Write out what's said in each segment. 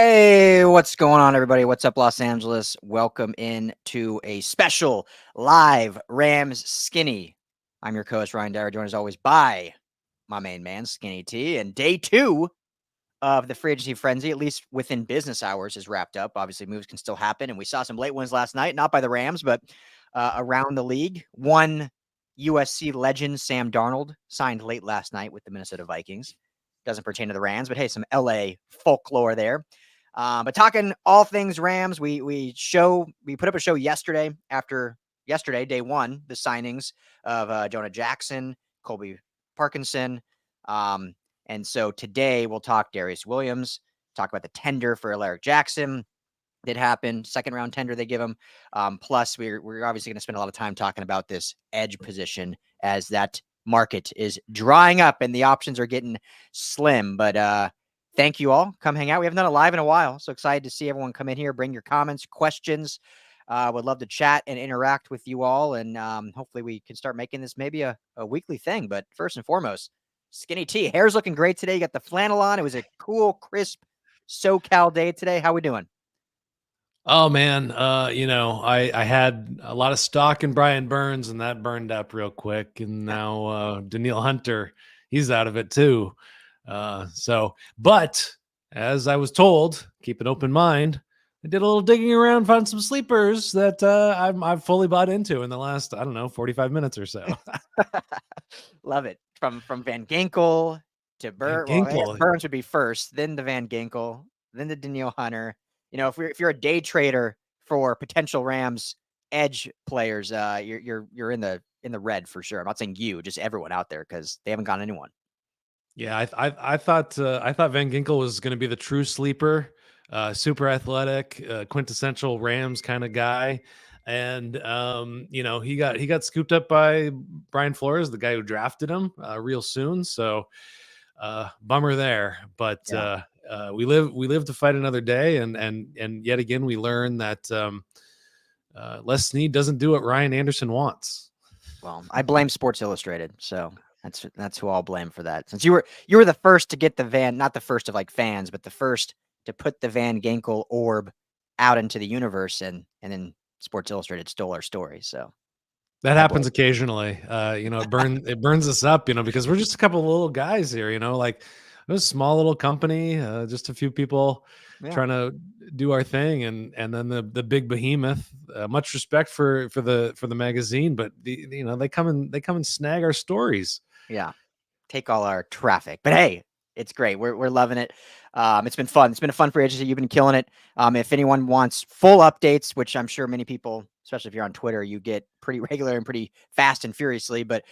Hey, what's going on, everybody? What's up, Los Angeles? Welcome in to a special live Rams Skinny. I'm your co-host, Ryan Dyrud, joined as always by my main man, Skinny T. And day 2 of the free agency frenzy, at least within business hours, is wrapped up. Obviously, moves can still happen, and we saw some late ones last night, not by the Rams, but around the league. One USC legend, Sam Darnold, signed late last night with the Minnesota Vikings. Doesn't pertain to the Rams, but hey, some LA folklore there. But talking all things Rams, we put up a show yesterday day one, the signings of Jonah Jackson, Colby Parkinson. And so today we'll talk Darious Williams, talk about the tender for Alaric Jackson that happened, second round tender they give him. Plus, we're obviously going to spend a lot of time talking about this edge position as that market is drying up and the options are getting slim. But thank you all. Come hang out. We haven't done it live in a while, so excited to see everyone come in here, bring your comments, questions. Would love to chat and interact with you all, and hopefully we can start making this maybe a weekly thing. But first and foremost, Skinny T, hair's looking great today. You got the flannel on. It was a cool, crisp SoCal day today. How we doing? Oh man, I had a lot of stock in Brian Burns, and that burned up real quick. And now Daniil Hunter, he's out of it too. But as I was told, keep an open mind. I did a little digging around, found some sleepers that I've fully bought into in the last 45 minutes or so. Love it. From Van Ginkel to Burns. Well, I guess Burns would be first, then the Van Ginkel, then the Daniil Hunter. You know, if you're a day trader for potential Rams edge players, you're in the red for sure. I'm not saying you, just everyone out there, because they haven't gotten anyone. Yeah, I thought Van Ginkel was going to be the true sleeper, super athletic, quintessential Rams kind of guy, and he got scooped up by Brian Flores, the guy who drafted him, real soon. So bummer there, but yeah. We live to fight another day, and yet again we learn that Les Snead doesn't do what Ryan Anderson wants. Well, I blame Sports Illustrated, so that's who I'll blame for that. Since you were the first to get the not the first of like fans, but the first to put the Van Ginkel orb out into the universe, and then Sports Illustrated stole our story. So that happens occasionally. It burns us up, because we're just a couple of little guys here, like a small little company, just a few people trying to do our thing, and then the big behemoth. Much respect for the magazine, but they come and snag our stories. Yeah, take all our traffic. But hey, it's great. We're loving it. It's been fun. It's been a fun free agency. You've been killing it. If anyone wants full updates, which I'm sure many people, especially if you're on Twitter, you get pretty regular and pretty fast and furiously. But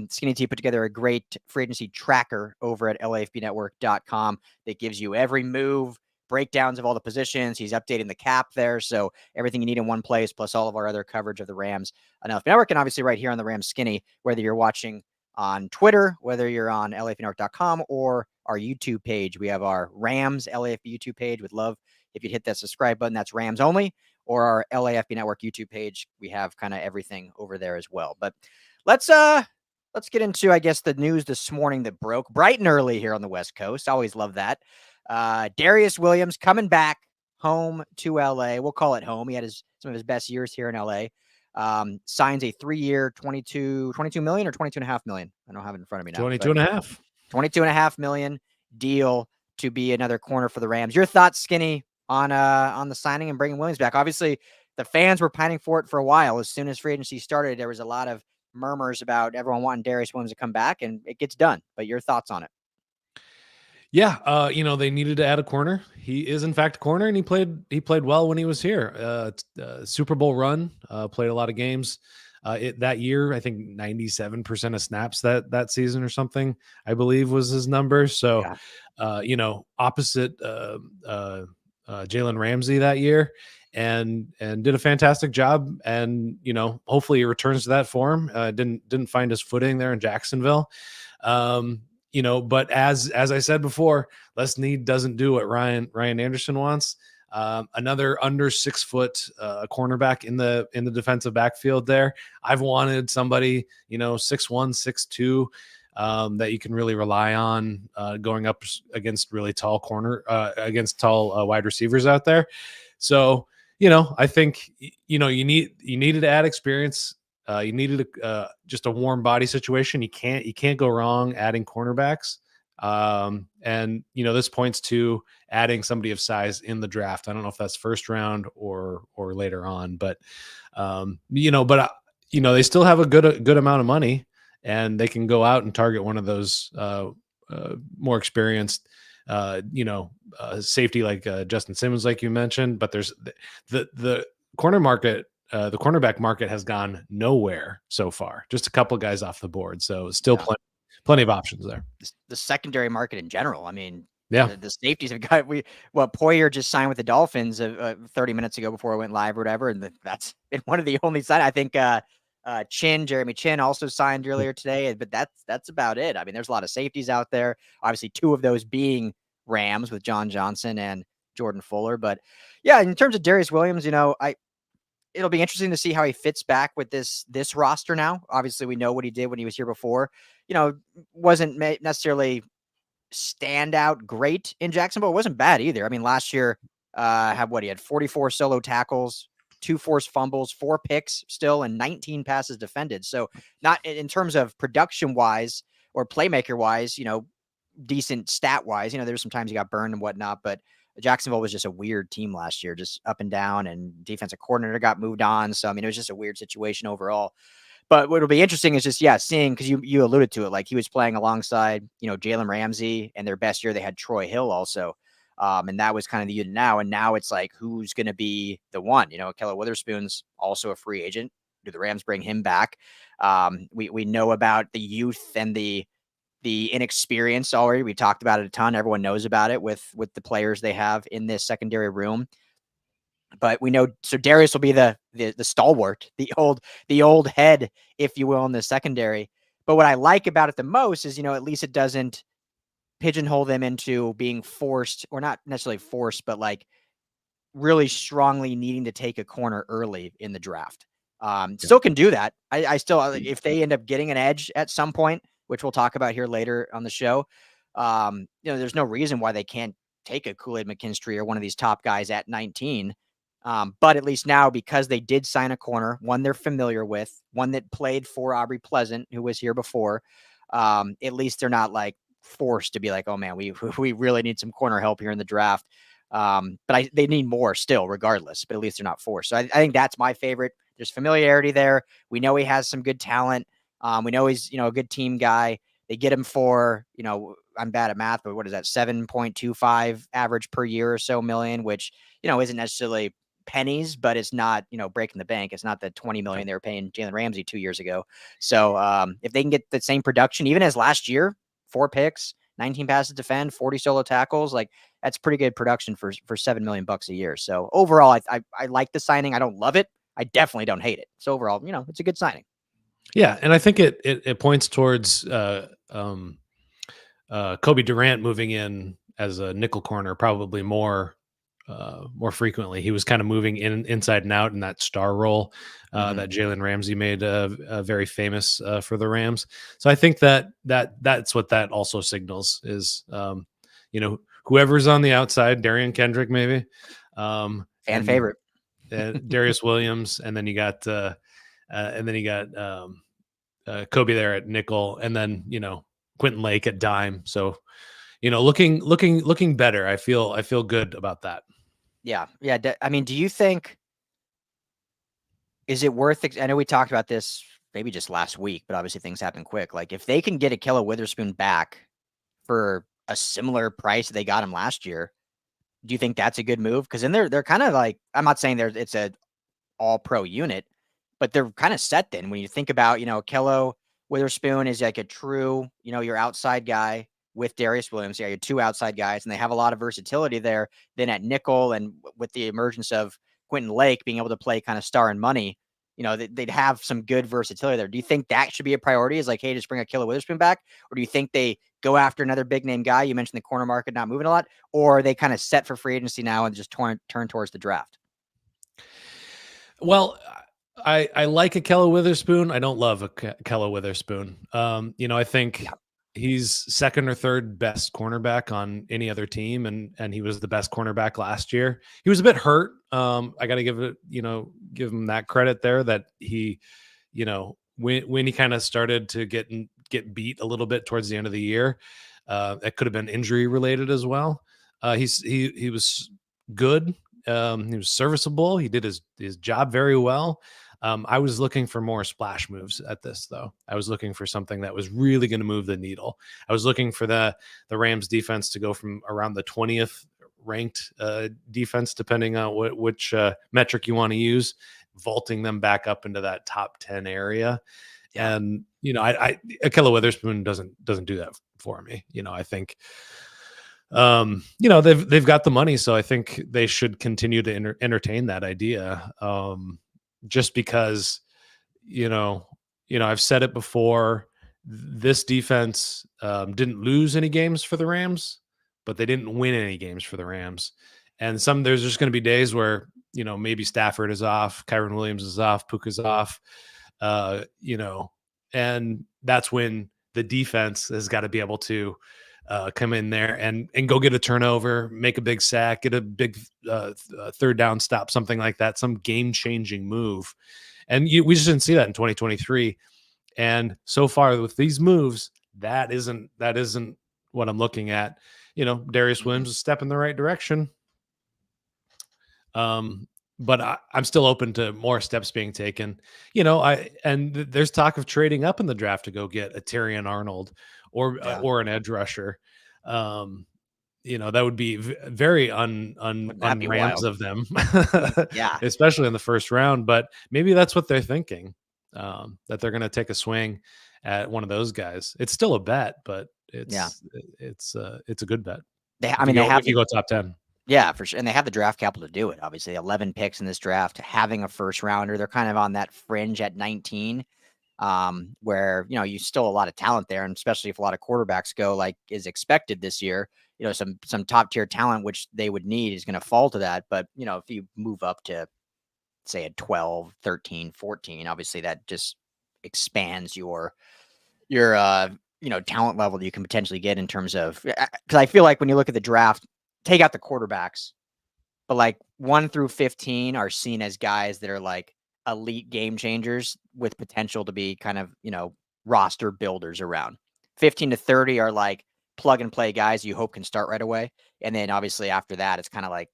Skinny T put together a great free agency tracker over at lafbnetwork.com that gives you every move, breakdowns of all the positions. He's updating the cap there. So everything you need in one place, plus all of our other coverage of the Rams on LFB Network, and obviously right here on the Rams Skinny, whether you're watching on Twitter, whether you're on lafbnetwork.com or our YouTube page. We have our Rams LAFB YouTube page. Would love if you hit that subscribe button. That's Rams only. Or our LAFB Network YouTube page. We have kind of everything over there as well. But let's get into, I guess, the news this morning that broke bright and early here on the West Coast. Always love that. Darious Williams coming back home to LA. We'll call it home. He had some of his best years here in LA. Signs a 3-year, 22 million or 22.5 million. I don't have it in front of me now. 22.5 million deal to be another corner for the Rams. Your thoughts, Skinny, on the signing and bringing Williams back? Obviously, the fans were pining for it for a while. As soon as free agency started, there was a lot of murmurs about everyone wanting Darious Williams to come back, and it gets done. But your thoughts on it? Yeah, they needed to add a corner. He is in fact a corner, and he played well when he was here. Super Bowl run, played a lot of games. That year, I think 97% of snaps that season or something, I believe, was his number. So, opposite Jalen Ramsey that year, and did a fantastic job. And hopefully he returns to that form. Didn't find his footing there in Jacksonville. But as I said before, Les Snead doesn't do what Ryan Anderson wants. Another under 6 foot cornerback in the defensive backfield there. I've wanted somebody, 6'1", 6'2", that you can really rely on going up against really tall against tall wide receivers out there. So, I think you needed to add experience. You needed just a warm body situation. You can't go wrong adding cornerbacks. And this points to adding somebody of size in the draft. I don't know if that's first round or later on, but they still have a good amount of money, and they can go out and target one of those more experienced safety like Justin Simmons, like you mentioned. But there's the cornerback market has gone nowhere so far. Just a couple of guys off the board, so still plenty of options there. The secondary market in general. I mean, yeah, the safeties have got Poyer just signed with the Dolphins 30 minutes ago before I went live or whatever, and that's been one of the only sign. I think Jeremy Chin also signed earlier today, but that's about it. I mean, there's a lot of safeties out there. Obviously, two of those being Rams with John Johnson and Jordan Fuller. But yeah, in terms of Darious Williams, it'll be interesting to see how he fits back with this roster now. Obviously, we know what he did when he was here before. Wasn't necessarily standout great in Jacksonville. It wasn't bad either. I mean, last year, he had 44 solo tackles, 2 forced fumbles, 4 picks still, and 19 passes defended. So not in terms of production wise or playmaker wise, decent stat wise. There's some times he got burned and whatnot, but Jacksonville was just a weird team last year, just up and down, and defensive coordinator got moved on. So, I mean, it was just a weird situation overall. But what'll be interesting is just, seeing, because you alluded to it, like he was playing alongside, Jalen Ramsey, and their best year they had Troy Hill also. And that was kind of the unit now. And now it's like, who's going to be the one? Keller Witherspoon's also a free agent. Do the Rams bring him back? We know about the youth and the inexperience already. We talked about it a ton. Everyone knows about it with the players they have in this secondary room. But we know, so Darius will be the stalwart, the old head, if you will, in the secondary. But what I like about it the most is, at least it doesn't pigeonhole them into being forced, or not necessarily forced, but like really strongly needing to take a corner early in the draft. Still can do that. I still, if they end up getting an edge at some point, which we'll talk about here later on the show, there's no reason why they can't take a Kool-Aid McKinstry or one of these top guys at 19. But at least now, because they did sign a corner, one they're familiar with, one that played for Aubrey Pleasant, who was here before, at least they're not like forced to be like, oh man, we really need some corner help here in the draft. But they need more still regardless, but at least they're not forced. So I think that's my favorite. There's familiarity there. We know he has some good talent. We know he's, a good team guy. They get him for, I'm bad at math, but what is that? 7.25 average per year or so million, which, isn't necessarily pennies, but it's not, breaking the bank. It's not the 20 million they were paying Jalen Ramsey 2 years ago. So if they can get the same production, even as last year, 4 picks, 19 passes defend, 40 solo tackles, like that's pretty good production for $7 million a year. So overall, I like the signing. I don't love it. I definitely don't hate it. So overall, it's a good signing. Yeah, and I think it points towards Kobe Durant moving in as a nickel corner probably more frequently. He was kind of moving inside and out in that star role that Jalen Ramsey made very famous for the Rams. So I think that's what that also signals is, whoever's on the outside, Darian Kendrick maybe, fan favorite, Darious Williams, and then you got Kobe there at nickel, and then Quentin Lake at dime. So looking better. I feel good about that. Yeah. I mean, do you think, is it worth it? I know we talked about this maybe just last week, but obviously things happen quick. Like if they can get Ahkello Witherspoon back for a similar price that they got him last year, do you think that's a good move? Because then they're kind of like, I'm not saying it's a all pro unit, but they're kind of set then. When you think about, Ahkello Witherspoon is like a true, your outside guy with Darious Williams. Yeah, you're 2 outside guys, and they have a lot of versatility there. Then at nickel, and with the emergence of Quentin Lake being able to play kind of star and money, they'd have some good versatility there. Do you think that should be a priority? Is like, hey, just bring Ahkello Witherspoon back? Or do you think they go after another big name guy? You mentioned the corner market not moving a lot, or are they kind of set for free agency now and just turn towards the draft? Well, I like Ahkello Witherspoon. I don't love Ahkello Witherspoon. I think he's second or third best cornerback on any other team, and he was the best cornerback last year. He was a bit hurt. I got to give him that credit there, that he, when he kind of started to get beat a little bit towards the end of the year, it could have been injury related as well. He was good. He was serviceable. He did his job very well. I was looking for more splash moves at this, though. I was looking for something that was really going to move the needle. I was looking for the Rams defense to go from around the 20th ranked defense, depending on which metric you want to use, vaulting them back up into that top 10 area. Yeah. And Ahkello Witherspoon doesn't do that for me. I think they've got the money, so I think they should continue to entertain that idea. Just because, I've said it before, this defense didn't lose any games for the Rams, but they didn't win any games for the Rams. And there's just going to be days where, maybe Stafford is off, Kyron Williams is off, Puka's off, and that's when the defense has got to be able to come in there and go get a turnover, make a big sack, get a big third down stop, something like that, some game-changing move. And we just didn't see that in 2023. And so far with these moves, that isn't what I'm looking at. Darious Williams is a step in the right direction. But I'm still open to more steps being taken. There's talk of trading up in the draft to go get a Terrion Arnold or an edge rusher. That would be very un-Rams of them. Yeah, especially in the first round. But maybe that's what they're thinking, that they're going to take a swing at one of those guys. It's still a bet, but it's a good bet. If you go top 10. Yeah, for sure. And they have the draft capital to do it. Obviously, 11 picks in this draft, having a first rounder. They're kind of on that fringe at 19, where, you still a lot of talent there. And especially if a lot of quarterbacks go like is expected this year, some top tier talent, which they would need, is going to fall to that. But, if you move up to, say, a 12, 13, 14, obviously that just expands your talent level that you can potentially get in terms of, because I feel like when you look at the draft, take out the quarterbacks, but like 1 through 15 are seen as guys that are like elite game changers with potential to be kind of, roster builders around. 15 to 30 are like plug and play guys you hope can start right away. And then obviously after that, it's kind of like,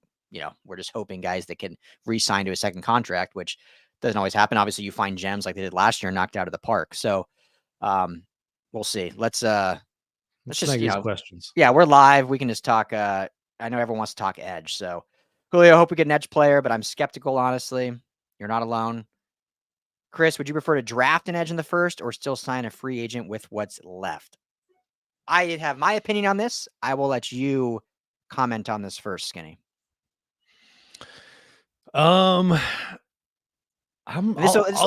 we're just hoping guys that can re-sign to a second contract, which doesn't always happen. Obviously you find gems like they did last year, knocked out of the park. So we'll see. Let's just, questions. Yeah, we're live. We can just talk. I know everyone wants to talk edge. So, Julio, I hope we get an edge player, but I'm skeptical, honestly. You're not alone. Chris, would you prefer to draft an edge in the first or still sign a free agent with what's left? I have my opinion on this. I will let you comment on this first, Skinny. This will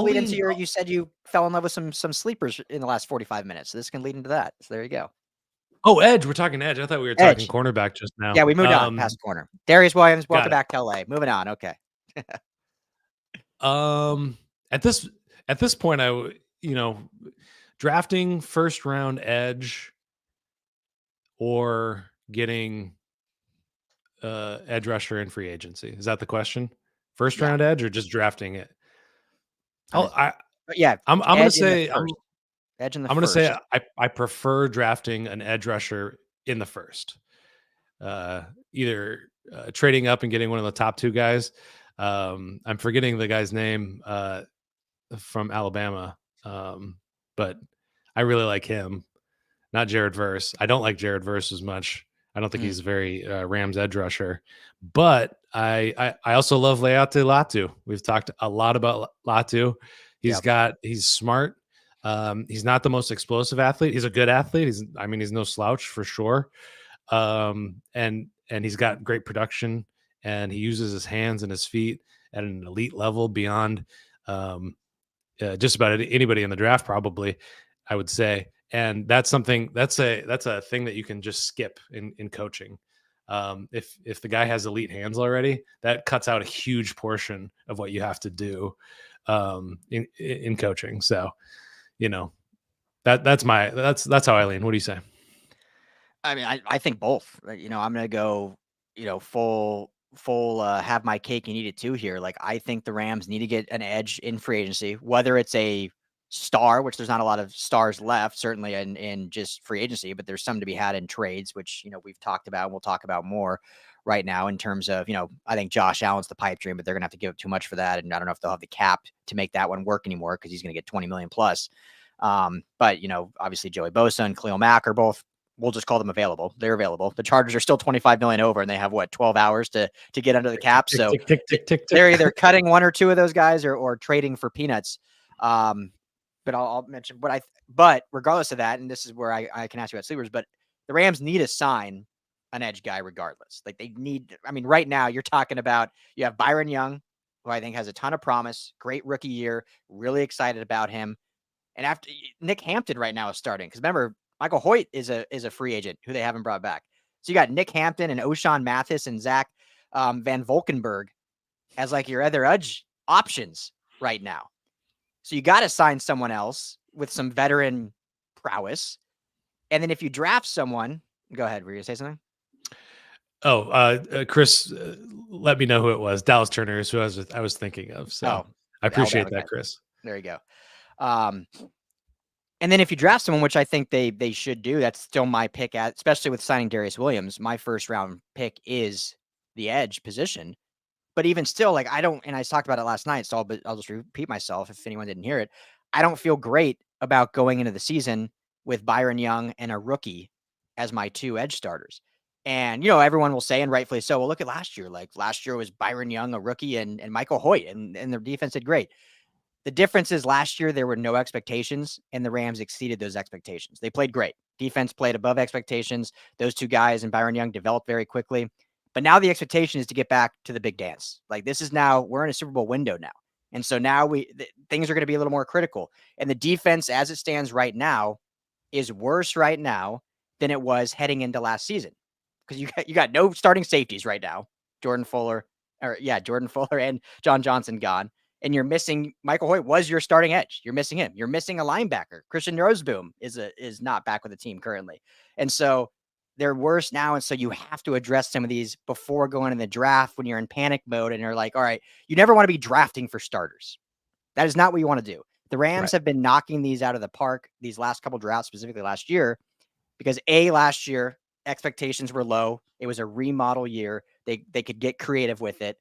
lead into you said you fell in love with some sleepers in the last 45 minutes. So this can lead into that. So there you go. Oh, edge. We're talking edge. I thought we were talking cornerback just now. Yeah, we moved on past corner. Darious Williams, welcome back to LA. Moving on. Okay. At this point, drafting first round edge or getting edge rusher in free agency. Is that the question? First round edge or just drafting it? I'm going to say edge in the I'm going to first. say I prefer drafting an edge rusher in the first. Either trading up and getting one of the top 2 guys. I'm forgetting the guy's name from Alabama, but I really like him. Not Jared Verse. I don't like Jared Verse as much. I don't think he's a very Rams edge rusher. But I also love Leate Latu. We've talked a lot about Latu. He's smart. He's not the most explosive athlete. He's a good athlete. He's no slouch for sure. And he's got great production, and he uses his hands and his feet at an elite level beyond just about anybody in the draft, probably, I would say. And that's a thing that you can just skip in coaching. If the guy has elite hands already, that cuts out a huge portion of what you have to do in coaching. So, That's how I lean. What do you say? I mean, I think both. I'm gonna go, full have my cake and eat it too here. Like I think the Rams need to get an edge in free agency, whether it's a star, which there's not a lot of stars left, certainly in just free agency, but there's some to be had in trades, which we've talked about and we'll talk about more right now in terms of, I think Josh Allen's the pipe dream, but they're gonna have to give up too much for that. And I don't know if they'll have the cap to make that one work anymore because he's gonna get 20 million plus. But obviously Joey Bosa and Khalil Mack are both, we'll just call them available. They're available. The Chargers are still 25 million over and they have 12 hours to get under the cap. So they're either cutting one or two of those guys or trading for peanuts. But I'll mention but regardless of that, and this is where I can ask you about sleepers, but the Rams need to sign an edge guy regardless. Like they need, I mean, right now you're talking about, you have Byron Young, who I think has a ton of promise, great rookie year, really excited about him. And after Nick Hampton right now is starting, because remember, Michael Hoyt is a free agent who they haven't brought back. So you got Nick Hampton and O'Shawn Mathis and Zach Van Volkenberg as like your other edge options right now. So you got to sign someone else with some veteran prowess. And then if you draft someone, go ahead. Were you going to say something? Oh, Chris, let me know who it was. Dallas Turner is who I was thinking of. So I appreciate that, Chris. There you go. And then if you draft someone, which I think they should do, that's still my pick, especially with signing Darious Williams. My first round pick is the edge position. But even still, like I talked about it last night, so I'll just repeat myself if anyone didn't hear it. I don't feel great about going into the season with Byron Young and a rookie as my two edge starters. And, everyone will say, and rightfully so, well, look at last year. Like last year was Byron Young, a rookie, and Michael Hoyt, and their defense did great. The difference is last year there were no expectations, and the Rams exceeded those expectations. They played great. Defense played above expectations. Those two guys and Byron Young developed very quickly. But now the expectation is to get back to the big dance. Like this is now, we're in a Super Bowl window now. And so now things are going to be a little more critical. And the defense as it stands right now is worse right now than it was heading into last season. Because you got no starting safeties right now. Jordan Fuller and John Johnson gone. And you're missing Michael Hoyt was your starting edge. You're missing him. You're missing a linebacker. Christian Roseboom is not back with the team currently. And so they're worse now. And so you have to address some of these before going in the draft when you're in panic mode and you're like, all right, you never want to be drafting for starters. That is not what you want to do. The Rams have been knocking these out of the park these last couple drafts, specifically last year, because last year expectations were low. It was a remodel year. They could get creative with it.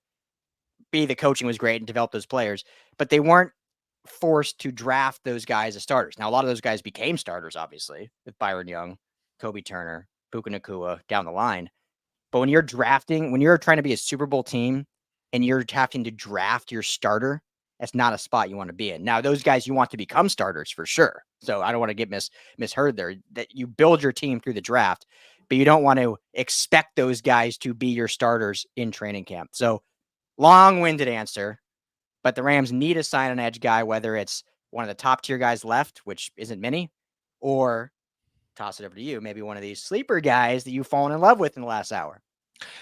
B, the coaching was great and develop those players, but they weren't forced to draft those guys as starters. Now, a lot of those guys became starters, obviously, with Byron Young, Kobe Turner, Puka Nacua down the line. But when you're trying to be a Super Bowl team and you're having to draft your starter, that's not a spot you want to be in. Now, those guys you want to become starters for sure. So I don't want to get misheard there. That you build your team through the draft, but you don't want to expect those guys to be your starters in training camp. So long-winded answer, but the Rams need to sign an edge guy, whether it's one of the top tier guys left, which isn't many, or toss it over to you, maybe one of these sleeper guys that you've fallen in love with in the last hour.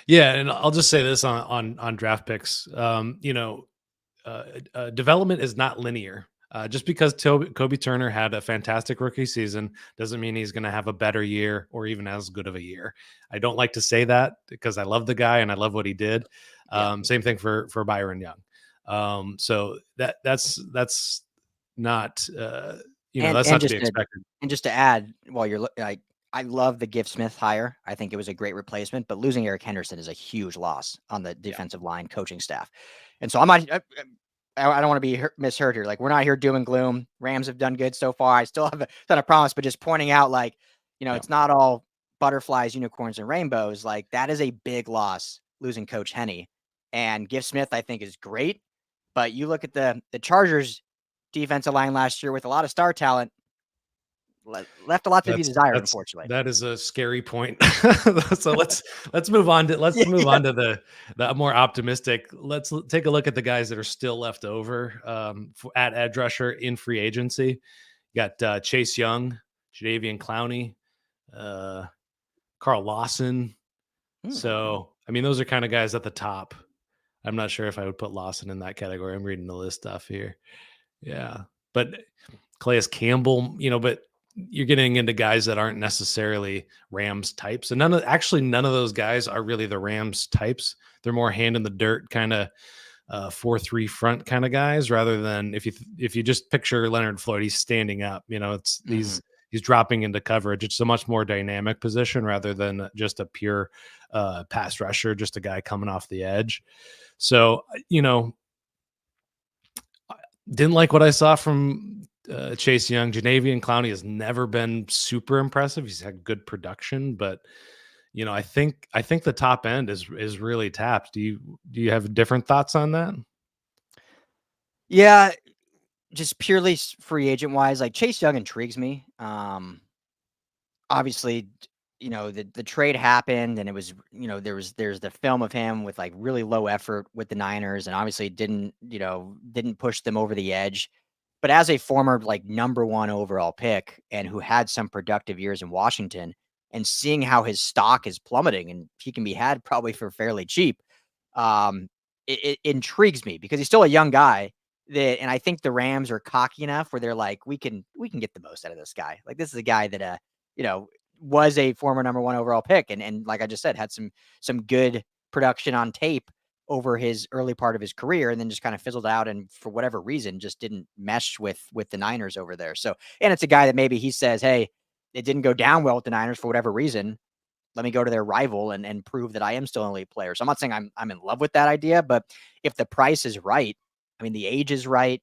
Yeah, and I'll just say this on draft picks. Development is not linear. Just because Kobe Turner had a fantastic rookie season doesn't mean he's going to have a better year or even as good of a year. I don't like to say that because I love the guy and I love what he did. Same thing for Byron Young. So that's not that's not to be expected. And just to add, while you're like, I love the Gift Smith hire. I think it was a great replacement, but losing Eric Henderson is a huge loss on the defensive line coaching staff. And so I don't want to be misheard here. Like we're not here doom and gloom. Rams have done good so far. I still have a ton of promise, but just pointing out like, it's not all butterflies, unicorns, and rainbows. Like that is a big loss losing Coach Henne. And Gift Smith, I think, is great. But you look at the Chargers defensive line last year with a lot of star talent, left a lot to be desired, unfortunately. That is a scary point. So let's move on to the more optimistic. Let's take a look at the guys that are still left over at edge rusher in free agency. You got Chase Young, Jadeveon Clowney, Carl Lawson. So I mean, those are kind of guys at the top. I'm not sure if I would put Lawson in that category. I'm reading the list off here. Yeah, but Calais Campbell, but you're getting into guys that aren't necessarily Rams types, and none of those guys are really the Rams types. They're more hand in the dirt kind of 4-3 front kind of guys, rather than if you just picture Leonard Floyd, he's standing up. It's Mm-hmm. he's dropping into coverage. It's a much more dynamic position rather than just a pure pass rusher, just a guy coming off the edge. So didn't like what I saw from Chase Young. Janavian Clowney has never been super impressive. He's had good production, but I think the top end is really tapped. Do you have different thoughts on that? Yeah, just purely free agent wise, like Chase Young intrigues me. Obviously, the trade happened, and it was, there's the film of him with like really low effort with the Niners, and obviously didn't push them over the edge. But as a former like number one overall pick and who had some productive years in Washington, and seeing how his stock is plummeting and he can be had probably for fairly cheap, um, it intrigues me because he's still a young guy. And I think the Rams are cocky enough where they're like, we can get the most out of this guy. Like, this is a guy that you know was a former number one overall pick, and like I just said, had some good production on tape over his early part of his career, and then just kind of fizzled out, and for whatever reason just didn't mesh with the Niners over there. So, and it's a guy that maybe he says, hey, it didn't go down well with the Niners for whatever reason. Let me go to their rival and prove that I am still an elite player. So I'm not saying I'm in love with that idea, but if the price is right, I mean, the age is right,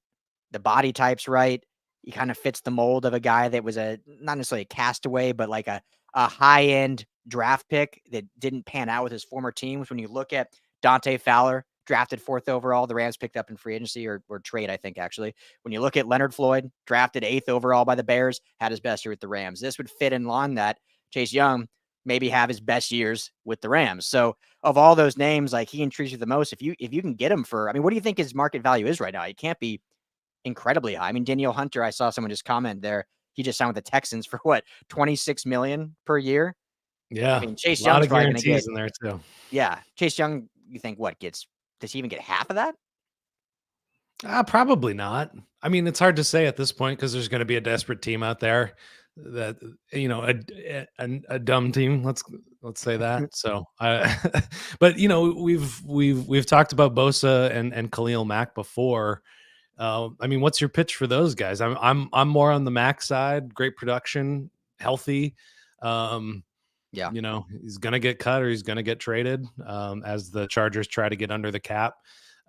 the body type's right, he kind of fits the mold of a guy that was not necessarily a castaway, but like a high end draft pick that didn't pan out with his former teams. When you look at Dante Fowler, drafted 4th overall, the Rams picked up in free agency or trade, I think, actually. When you look at Leonard Floyd, drafted 8th overall by the Bears, had his best year with the Rams. This would fit in line that Chase Young maybe have his best years with the Rams. So of all those names, like, he intrigues you the most. If you can get him for, I mean, what do you think his market value is right now? It can't be incredibly high. I mean, Danielle Hunter, I saw someone just comment there. He just signed with the Texans for what, 26 million per year. I Yeah, mean, a Chase lot Young's of probably going to guarantees get, in there too. yeah, Chase Young. You think does he even get half of that? Probably not. I mean, it's hard to say at this point because there's going to be a desperate team out there that a dumb team. Let's say that. So, but we've talked about Bosa and Khalil Mack before. I mean, what's your pitch for those guys? I'm more on the Mack side. Great production, healthy. Um, Yeah. He's going to get cut or he's going to get traded as the Chargers try to get under the cap.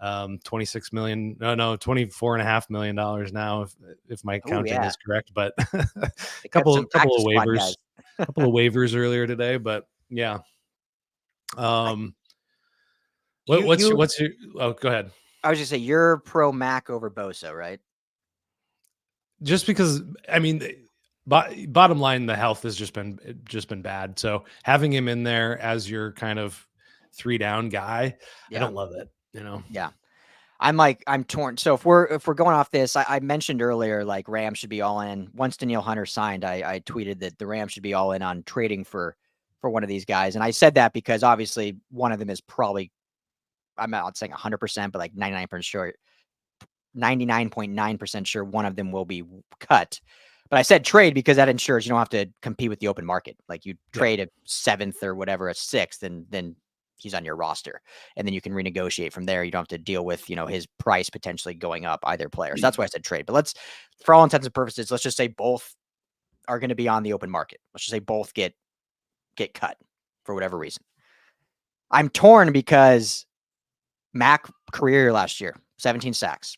26 million, no, 24.5 million now, if my Oh counting yeah. is correct, but They cut couple some couple practice of squad guys. waivers, couple of waivers earlier today, but yeah. I, Um, you you what's your, oh, go ahead. I was just say you're pro Mac over Bosa, right? Just because, I mean, bottom line, the health has just been bad. So having him in there as your kind of 3 down guy, I Yeah. don't love it. Yeah. I'm torn. So if we're going off this, I mentioned earlier, like, Rams should be all in. Once Danielle Hunter signed, I tweeted that the Rams should be all in on trading for one of these guys. And I said that because obviously one of them is probably, I'm not saying 100%, but like 99% sure, 99.9% sure one of them will be cut. But I said trade because that ensures you don't have to compete with the open market. Like, you Yeah. trade a 7th or whatever, a 6th, and then he's on your roster, and then you can renegotiate from there. You don't have to deal with, his price potentially going up, either player. So that's why I said trade. But for all intents and purposes, let's just say both are going to be on the open market. Let's just say both get cut for whatever reason. I'm torn because Mac career last year, 17 sacks,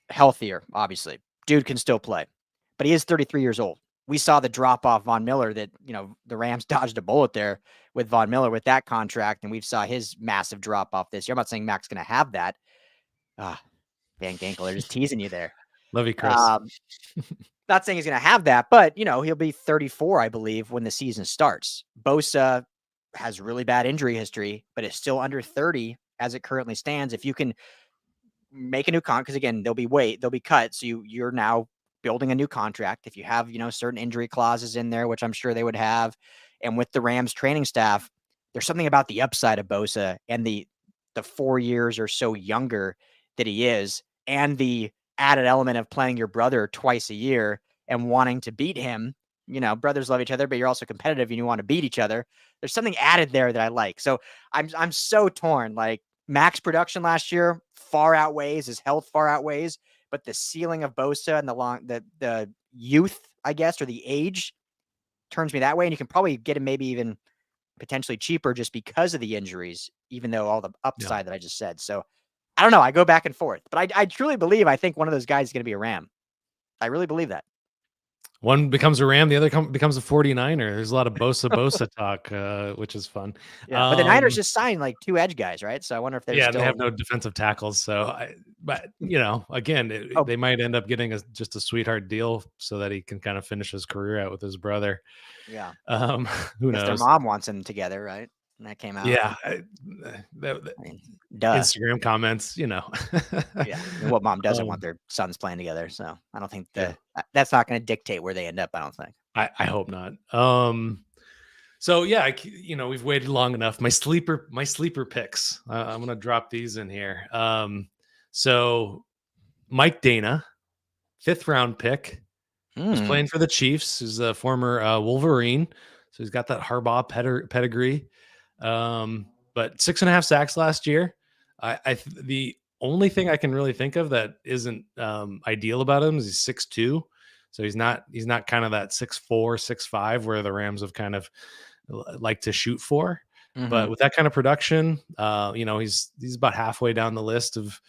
healthier, obviously. Dude can still play, but he is 33 years old. We saw the drop off Von Miller that, the Rams dodged a bullet there with Von Miller with that contract. And we saw his massive drop off this year. I'm not saying Mac's going to have that. Van Ginkel, they're just teasing you there. Love you, Chris. Not saying he's going to have that, but, he'll be 34, I believe, when the season starts. Bosa has really bad injury history, but is still under 30 as it currently stands. If you can make a new contract, because again, they'll be cut. So you're now building a new contract. If you have, certain injury clauses in there, which I'm sure they would have. And with the Rams training staff, there's something about the upside of Bosa and the 4 years or so younger that he is, and the added element of playing your brother twice a year and wanting to beat him brothers love each other, but you're also competitive and you want to beat each other. There's something added there that I like. So I'm so torn. Like max production last year far outweighs, his health far outweighs, but the ceiling of Bosa and the youth, I guess, or the age turns me that way. And you can probably get him maybe even potentially cheaper just because of the injuries, even though all the upside that I just said. So I don't know. I go back and forth, but I truly believe, I think one of those guys is going to be a Ram. I really believe that. One becomes a Ram, the other becomes a 49er. There's a lot of Bosa talk, which is fun. Yeah, but the Niners just signed like 2 edge guys, right? So I wonder if they're they have no defensive tackles. So, but again, they might end up getting just a sweetheart deal so that he can kind of finish his career out with his brother. Yeah. Who knows? Their mom wants them together, right? And that came out. Yeah. Duh. Instagram comments, Yeah. What mom doesn't want their sons playing together? So I don't think that's not going to dictate where they end up. I don't think. I hope not. So yeah, we've waited long enough. My sleeper picks. I'm gonna drop these in here. So Mike Dana, 5th round pick, was playing for the Chiefs. He's a former Wolverine, so he's got that Harbaugh pedigree. But 6.5 sacks last year. The only thing I can really think of that isn't ideal about him is he's 6'2", so he's not kind of that 6'4", 6'5", where the Rams have kind of like to shoot for. But with that kind of production, he's about halfway down the list of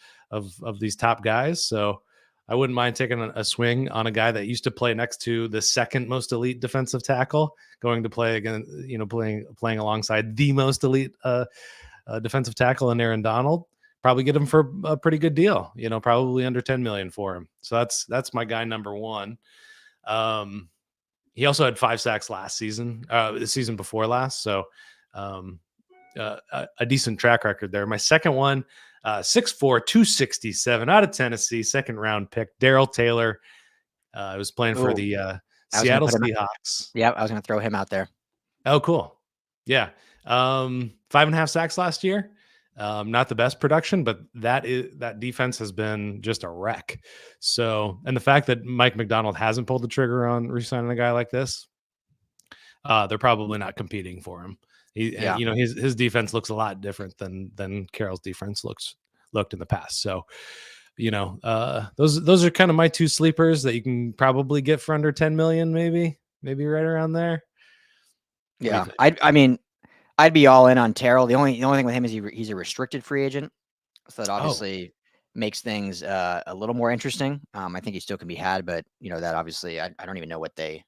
these top guys. So I wouldn't mind taking a swing on a guy that used to play next to the second most elite defensive tackle, going to play again, playing alongside the most elite defensive tackle in Aaron Donald. Probably get him for a pretty good deal, probably under 10 million for him. So that's my guy number one. He also had 5 sacks last season, the season before last. So a decent track record there. My second one, 6'4", 267 out of Tennessee, 2nd round pick, Darrell Taylor. I was playing for the Seattle Seahawks. Yeah, I was going to throw him out there. Oh, cool. Yeah. 5.5 sacks last year. Not the best production, but that defense has been just a wreck. So, and the fact that Mike McDonald hasn't pulled the trigger on re-signing a guy like this, they're probably not competing for him. His defense looks a lot different than Carroll's defense looked in the past. So, those are kind of my 2 sleepers that you can probably get for under 10 million, maybe right around there. Yeah, I'd be all in on Terrell. The only thing with him is he's a restricted free agent, so that obviously makes things a little more interesting. I think he still can be had, but that obviously I don't even know what they,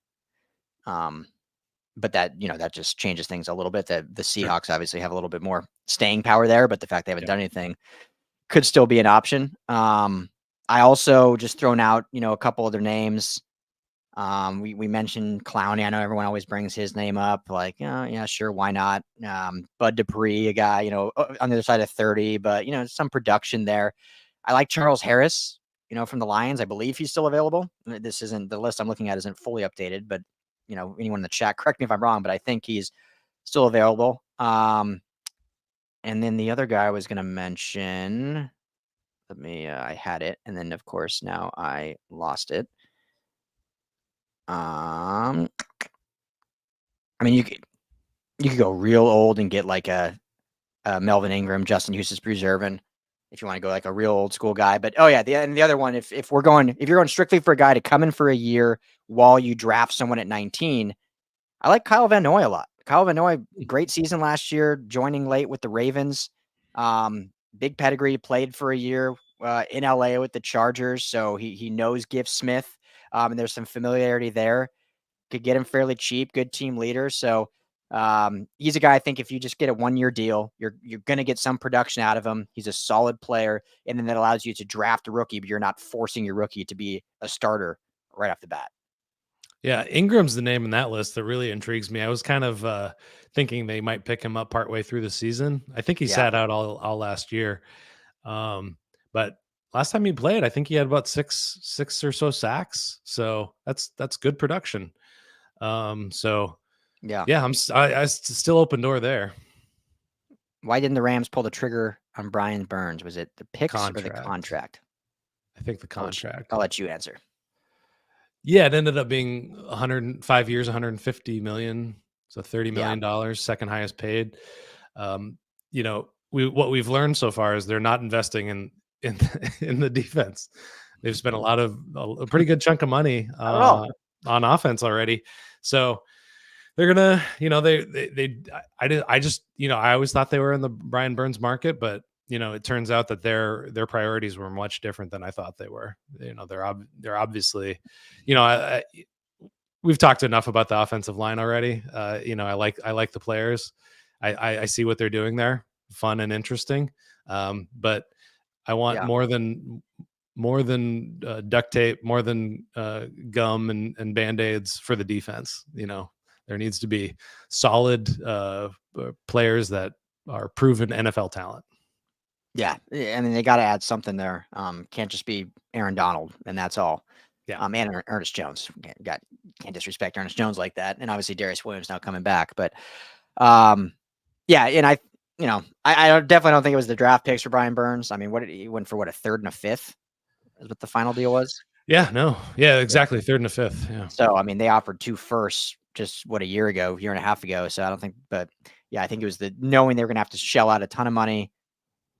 but that that just changes things a little bit. That the Seahawks obviously have a little bit more staying power there, but the fact they haven't done anything could still be an option. I also just thrown out a couple other names. We mentioned Clowney. I know everyone always brings his name up. Like, yeah, sure, why not? Bud Dupree, a guy, on the other side of 30, but some production there. I like Charles Harris, from the Lions. I believe he's still available. This isn't the list I'm looking at isn't fully updated, but anyone in the chat, correct me if I'm wrong, but I think he's still available. And then the other guy I was going to mention, I had it, and then of course now I lost it. You could go real old and get like a Melvin Ingram, Justin Houston's preserving, if you want to go like a real old school guy. But the other one, if you're going strictly for a guy to come in for a year while you draft someone at 19, I like Kyle Van Noy a lot. Kyle Van Noy, great season last year, joining late with the Ravens. Big pedigree, played for a year in LA with the Chargers, so he knows Gift Smith. And there's some familiarity there. Could get him fairly cheap, good team leader. So he's a guy, I think if you just get a 1-year deal, you're going to get some production out of him. He's a solid player. And then that allows you to draft a rookie, but you're not forcing your rookie to be a starter right off the bat. Yeah, Ingram's the name in that list that really intrigues me. I was kind of thinking they might pick him up partway through the season. I think he sat out all last year. But last time he played, I think he had about six or so sacks. So that's good production. I'm still open door there. Why didn't the Rams pull the trigger on Brian Burns? Was it the picks or the contract? I think the contract. I'll let you answer. Yeah, it ended up being 105 years, 150 million. So $30 million, second highest paid. You know, what we've learned so far is they're not investing in in the defense. They've spent a pretty good chunk of money I don't know. on offense already. So they're gonna, you know, I just, you know, I always thought they were in the Brian Burns market, but you know, it turns out that their priorities were much different than I thought they were. You know, they're obviously, you know, we've talked enough about the offensive line already. You know, I like the players. I see what they're doing there, fun and interesting. But I want more than duct tape, more than gum and band-aids for the defense. You know, there needs to be solid players that are proven NFL talent. Yeah, I mean they got to add something there. Can't just be Aaron Donald and that's all. Yeah. And Ernest Jones. Can't disrespect Ernest Jones like that. And obviously Darious Williams now coming back, but yeah, and I definitely don't think it was the draft picks for Brian Burns. I mean, what did he went for? What, a third and a fifth? Is what the final deal was? Yeah, no. Yeah, exactly. Third and a fifth. Yeah. So I mean, they offered 2 firsts just a year and a half ago. So I don't think, but yeah, I think it was the knowing they were gonna have to shell out a ton of money.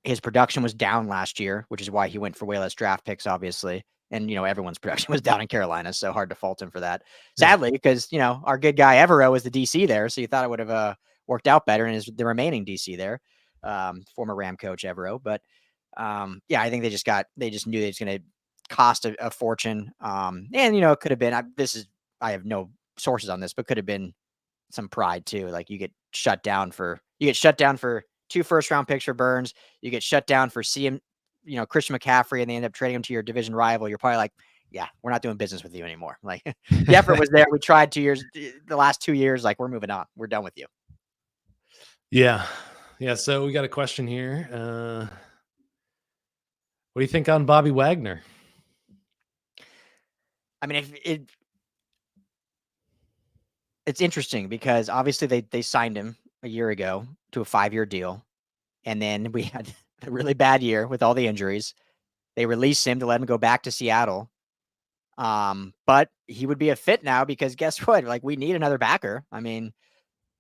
His production was down last year, which is why he went for way less draft picks, obviously. And everyone's production was down in Carolina, so hard to fault him for that. Sadly, because our good guy Evero was the DC there, so you thought it would have worked out better, and is the remaining DC there, former Ram coach Evero. But yeah, I think they just knew it's going to cost a fortune. And it could have been. I have no sources on this, but could have been some pride too. Like you get shut down for 2 first-round picks for Burns. You get shut down for CM, Christian McCaffrey, and they end up trading him to your division rival. You're probably like, yeah, we're not doing business with you anymore. Like the effort was there. We tried 2 years, the last 2 years, like we're moving on. We're done with you. Yeah. Yeah. So we got a question here. What do you think on Bobby Wagner? I mean, it's interesting because obviously they signed him a year ago to a 5-year deal. And then we had a really bad year with all the injuries. They released him to let him go back to Seattle. But he would be a fit now because guess what? Like we need another backer. I mean,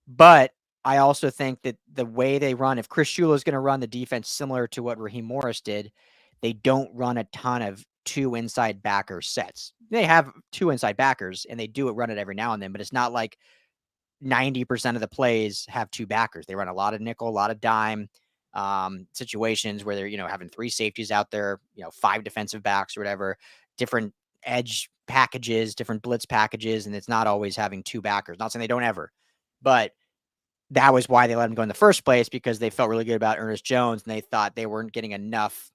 but I also think that the way they run, if Chris Shula is going to run the defense similar to what Raheem Morris did, they don't run a ton of 2 inside backer sets. They have 2 inside backers and they do run it every now and then, but it's not like 90% of the plays have 2 backers. They run a lot of nickel, a lot of dime situations where they're, having 3 safeties out there, 5 defensive backs or whatever, different edge packages, different blitz packages. And it's not always having 2 backers. Not saying they don't ever, but that was why they let him go in the first place, because they felt really good about Ernest Jones and they thought they weren't getting enough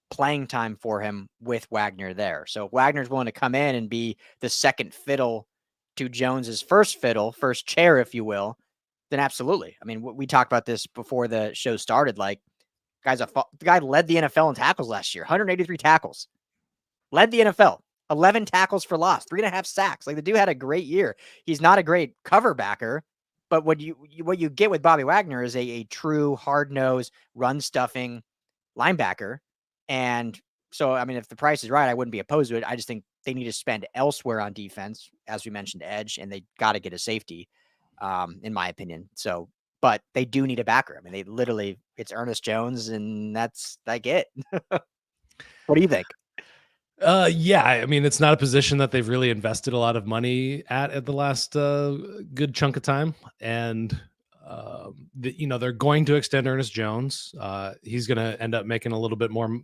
playing time for him with Wagner there. So if Wagner's willing to come in and be the second fiddle to Jones's first fiddle, first chair, if you will, then absolutely. I mean, we talked about this before the show started. Like, the guy led the NFL in tackles last year, 183 tackles, led the NFL, 11 tackles for loss, 3.5 sacks. Like the dude had a great year. He's not a great cover backer, but what you get with Bobby Wagner is a true hard-nosed, run-stuffing linebacker. And so, I mean, if the price is right, I wouldn't be opposed to it. I just think they need to spend elsewhere on defense, as we mentioned, edge, and they got to get a safety, in my opinion. So, but they do need a backer. I mean, it's Ernest Jones, and that's like it. What do you think? Yeah, I mean, it's not a position that they've really invested a lot of money at the last good chunk of time, and they're going to extend Ernest Jones. He's going to end up making a little bit more.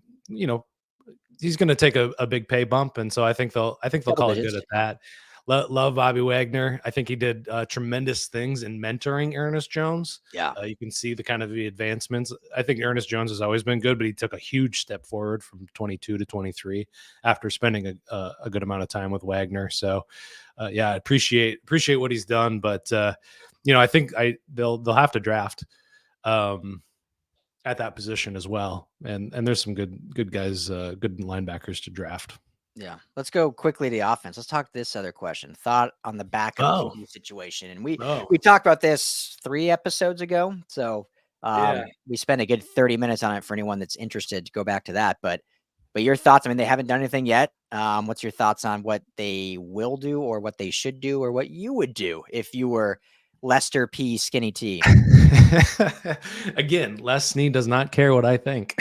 He's going to take a big pay bump, and so I think they'll call it good at that. Love Bobby Wagner. I think he did tremendous things in mentoring Ernest Jones. Yeah. You can see the kind of the advancements. I think Ernest Jones has always been good, but he took a huge step forward from 22 to 23 after spending a good amount of time with Wagner. So, yeah, I appreciate what he's done, but I think they'll have to draft at that position as well, and there's some good guys, good linebackers to draft. Yeah. Let's go quickly to the offense. Let's talk this other question. Thought on the backup QB situation. And we talked about this 3 episodes ago. So we spent a good 30 minutes on it for anyone that's interested to go back to that. But But your thoughts? I mean, they haven't done anything yet. What's your thoughts on what they will do, or what they should do, or what you would do if you were Lester P. Skinny T? Again, Les Snead does not care what I think.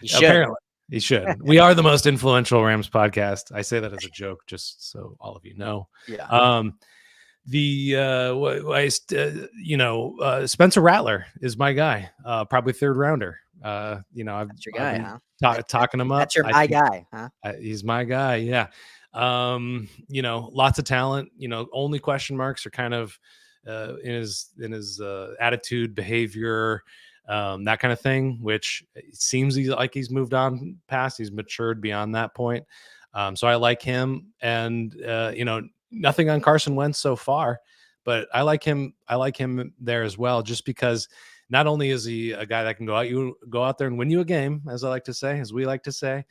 You should. Apparently, he should. We are the most influential Rams podcast. I say that as a joke, just so all of you know. Yeah. Spencer Rattler is my guy. Probably third rounder. I've That's your guy, been huh? talking him up. That's my guy, huh? He's my guy. Yeah. Lots of talent. Only question marks are kind of in his attitude, behavior, that kind of thing, which it seems like he's moved on past. He's matured beyond that point. So I like him, and nothing on Carson Wentz so far, but I like him. I like him there as well, just because not only is he a guy that can go out there and win you a game, as we like to say,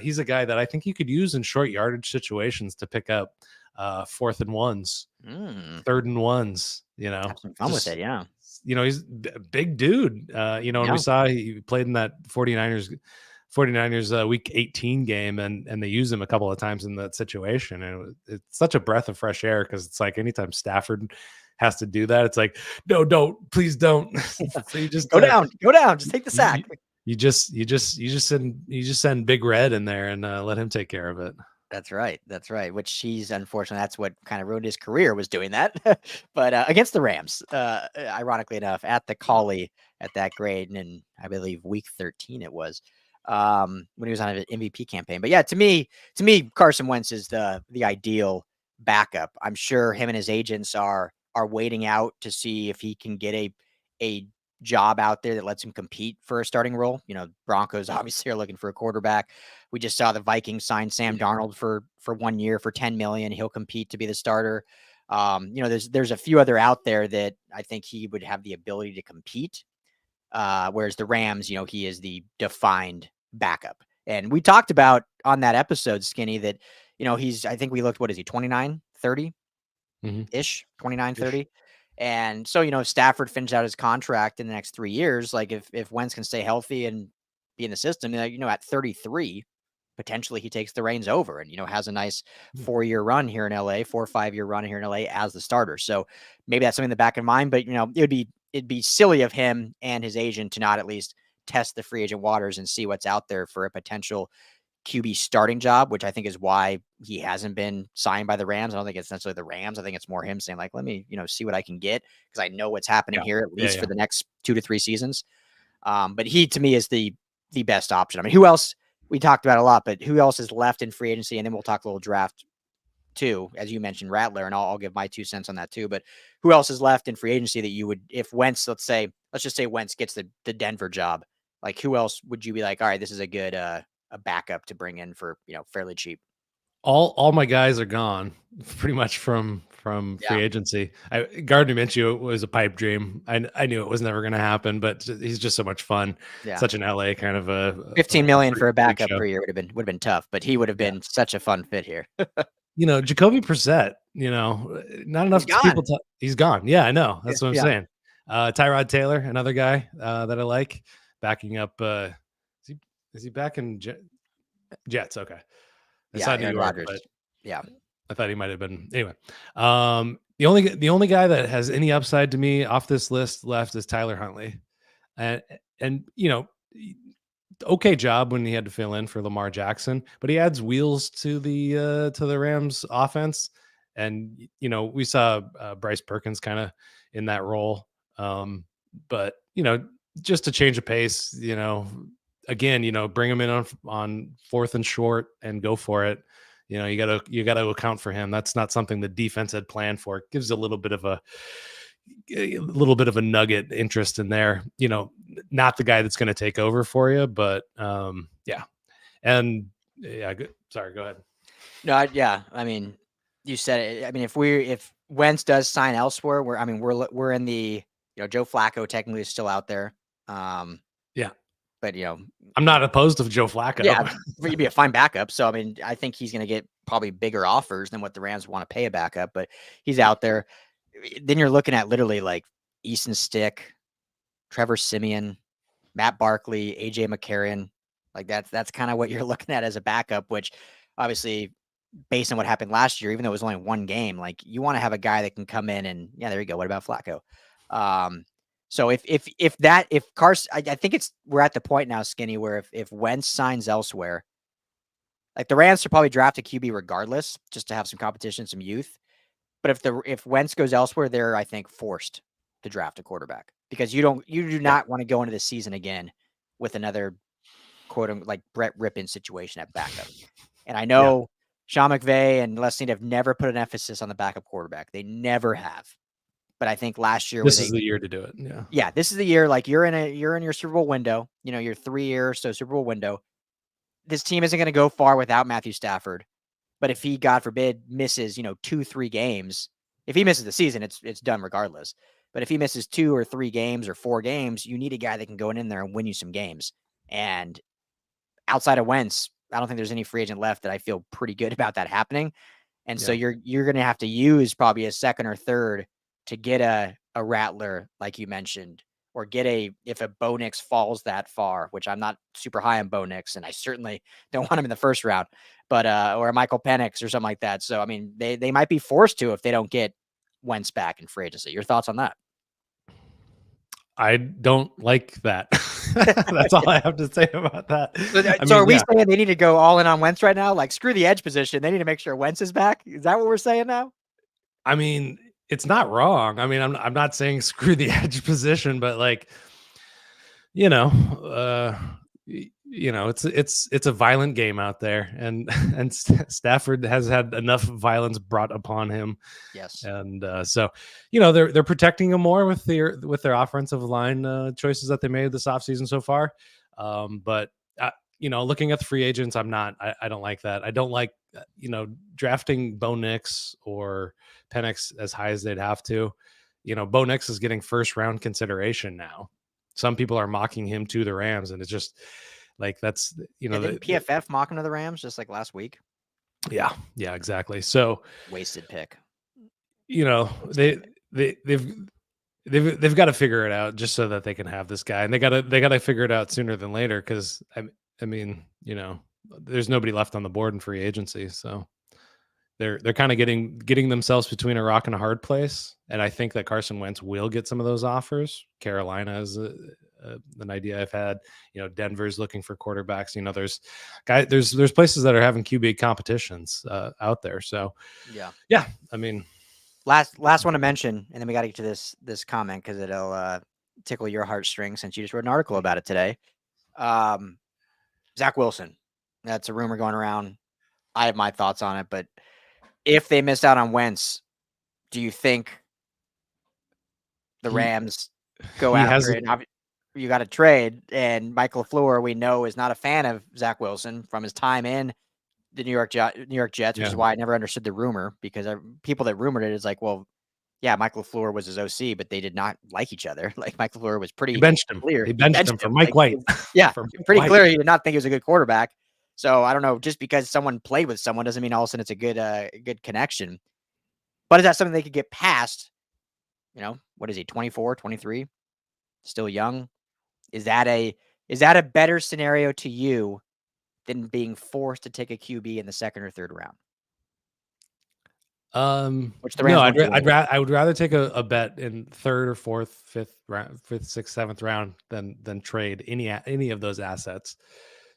he's a guy that I think you could use in short yardage situations to pick up 4th and 1s, 3rd and 1s. Have some fun with it, yeah. He's a big dude. And we saw he played in that 49ers week 18 game, and they used him a couple of times in that situation, and it's such a breath of fresh air, because it's like anytime Stafford has to do that, it's like, no, please don't. So you just go down, just take the sack. You just send Big Red in there and let him take care of it. That's right. Which he's, unfortunately, that's what kind of ruined his career, was doing that. But against the Rams, ironically enough, at the Collie at that grade, and I believe week 13 it was, when he was on an MVP campaign. But yeah, to me, Carson Wentz is the ideal backup. I'm sure him and his agents are waiting out to see if he can get a job out there that lets him compete for a starting role. Broncos obviously are looking for a quarterback. We just saw the Vikings sign Sam Darnold for 1 year for $10 million. He'll compete to be the starter. There's a few other out there that I think he would have the ability to compete. Whereas the Rams, he is the defined backup. And we talked about on that episode, Skinny, that, I think we looked, what is he, 29, 30 ish, 29, 30. And so, if Stafford finishes out his contract in the next 3 years, like if Wentz can stay healthy and be in the system, at 33, potentially he takes the reins over and, has a nice 4-year run here in LA, 4 or 5 year run here in LA as the starter. So maybe that's something in the back of mind, but it'd be silly of him and his agent to not at least test the free agent waters and see what's out there for a potential QB starting job, which I think is why he hasn't been signed by the Rams. I don't think it's necessarily the Rams. I think it's more him saying, like, let me, see what I can get, because I know what's happening here, at least for the next 2 to 3 seasons. But he, to me, is the best option. I mean, who else? We talked about a lot, but who else is left in free agency? And then we'll talk a little draft too, as you mentioned, Rattler, and I'll give my 2 cents on that too. But who else is left in free agency that you would, if Wentz, let's just say Wentz gets the Denver job, like who else would you be like, all right, this is a good a backup to bring in for, fairly cheap? All my guys are gone pretty much from free agency. Gardner Minshew was a pipe dream. I knew it was never going to happen, but he's just so much fun. Yeah. Such an LA kind of a 15 million for a backup per year would have been tough, but he would have been such a fun fit here. Jacoby Brissett, not enough people. He's gone. Yeah, I know. That's what I'm saying. Tyrod Taylor, another guy that I like, backing up. Is he back in Jets? Okay. I saw New York, but I thought he might have been. Anyway, the only guy that has any upside to me off this list left is Tyler Huntley, and okay job when he had to fill in for Lamar Jackson, but he adds wheels to the Rams offense, and we saw Bryce Perkins kind of in that role, but just to change of pace, again, bring him in on 4th and short and go for it. You gotta account for him. That's not something the defense had planned for. It gives a little bit of a nugget interest in there. Not the guy that's going to take over for you, but yeah. And yeah, good. Sorry, go ahead. No, yeah. I mean, you said it. I mean, if Wentz does sign elsewhere, we're in the, Joe Flacco technically is still out there. Yeah. But, I'm not opposed to Joe Flacco. Yeah, he'd be a fine backup. So, I mean, I think he's going to get probably bigger offers than what the Rams want to pay a backup, but he's out there. Then you're looking at literally like Easton Stick, Trevor Siemian, Matt Barkley, AJ McCarron, Like that's kind of what you're looking at as a backup, which obviously based on what happened last year, even though it was only one game, like you want to have a guy that can come in and yeah, there you go. What about Flacco? So if Carson, I think we're at the point now, Skinny, where if Wentz signs elsewhere, like the Rams should probably draft a QB regardless, just to have some competition, some youth. But if Wentz goes elsewhere, they're I think forced to draft a quarterback because you do Yeah. not want to go into the season again with another quote like Brett Rippon situation at backup. And I Yeah. know Sean McVay and Les Snead have never put an emphasis on the backup quarterback. They never have. But I think last year This was is the year to do it. Yeah. yeah, this is the year. Like you're in your Super Bowl window. You know, your 3 year so Super Bowl window. This team isn't going to go far without Matthew Stafford. But if he, God forbid, misses 2-3 games, if he misses the season, it's done regardless. But if he misses 2 or 3 games or 4 games, you need a guy that can go in there and win you some games. And outside of Wentz, I don't think there's any free agent left that I feel pretty good about that happening. And so you're going to have to use probably a second or third to get a Rattler, like you mentioned, or get if a Bo Nix falls that far, which I'm not super high on Bo Nix, and I certainly don't want him in the first round, but or a Michael Penix or something like that. So I mean, they might be forced to if they don't get Wentz back in free agency. Your thoughts on that? I don't like that. That's all I have to say about that. So are we saying they need to go all in on Wentz right now? Like screw the edge position. They need to make sure Wentz is back. Is that what we're saying now? I mean, it's not wrong. I mean, I'm not saying screw the edge position, but like, it's a violent game out there, and Stafford has had enough violence brought upon him. Yes, and so they're protecting him more with their offensive line choices that they made this offseason so far. But looking at the free agents, I don't like that. I don't like drafting Bo Nix or Penix as high as they'd have to. Bo Nix is getting first round consideration now. Some people are mocking him to the Rams, and it's just like that's didn't PFF mock him to the Rams just like last week? Yeah, exactly. So wasted pick. They've got to figure it out just so that they can have this guy, and they got to figure it out sooner than later because I mean there's nobody left on the board in free agency, so they're kind of getting themselves between a rock and a hard place. And I think that Carson Wentz will get some of those offers. Carolina is an idea I've had. Denver's looking for quarterbacks. There's places that are having QB competitions out there. So yeah. I mean, last one to mention, and then we got to get to this comment because it'll tickle your heartstrings since you just wrote an article about it today. Zach Wilson, that's a rumor going around. I have my thoughts on it, but if they missed out on Wentz, do you think the Rams go after it? You got to trade, and Michael LaFleur, we know, is not a fan of Zach Wilson from his time in the New York Jets, which is why I never understood the rumor, because people that rumored it is like, well, yeah, Michael LaFleur was his OC, but they did not like each other. Like Michael LaFleur was pretty clear. He benched him for Mike White. Yeah, pretty clear he did not think he was a good quarterback. So I don't know, just because someone played with someone doesn't mean all of a sudden it's a good connection. But is that something they could get past? What is he, 24, 23? Still young? Is that a better scenario to you than being forced to take a QB in the second or third round? Which the Rams I would rather take a bet in third or fourth, fifth, sixth, seventh round than trade any of those assets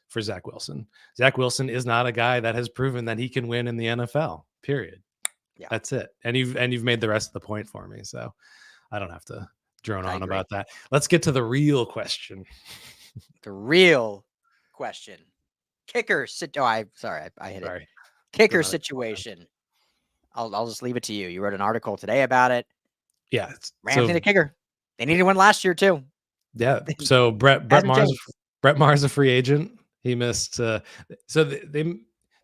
for Zach Wilson. Zach Wilson is not a guy that has proven that he can win in the NFL. Period. Yeah, that's it. And you've made the rest of the point for me, so I don't have to drone on about that. Let's get to the real question. The real question. Kicker. I hit it. Kicker situation. I'll just leave it to you. You wrote an article today about it. Yeah. Rams need a kicker. They needed one last year too. Yeah. So Brett Maher's a free agent. He missed. So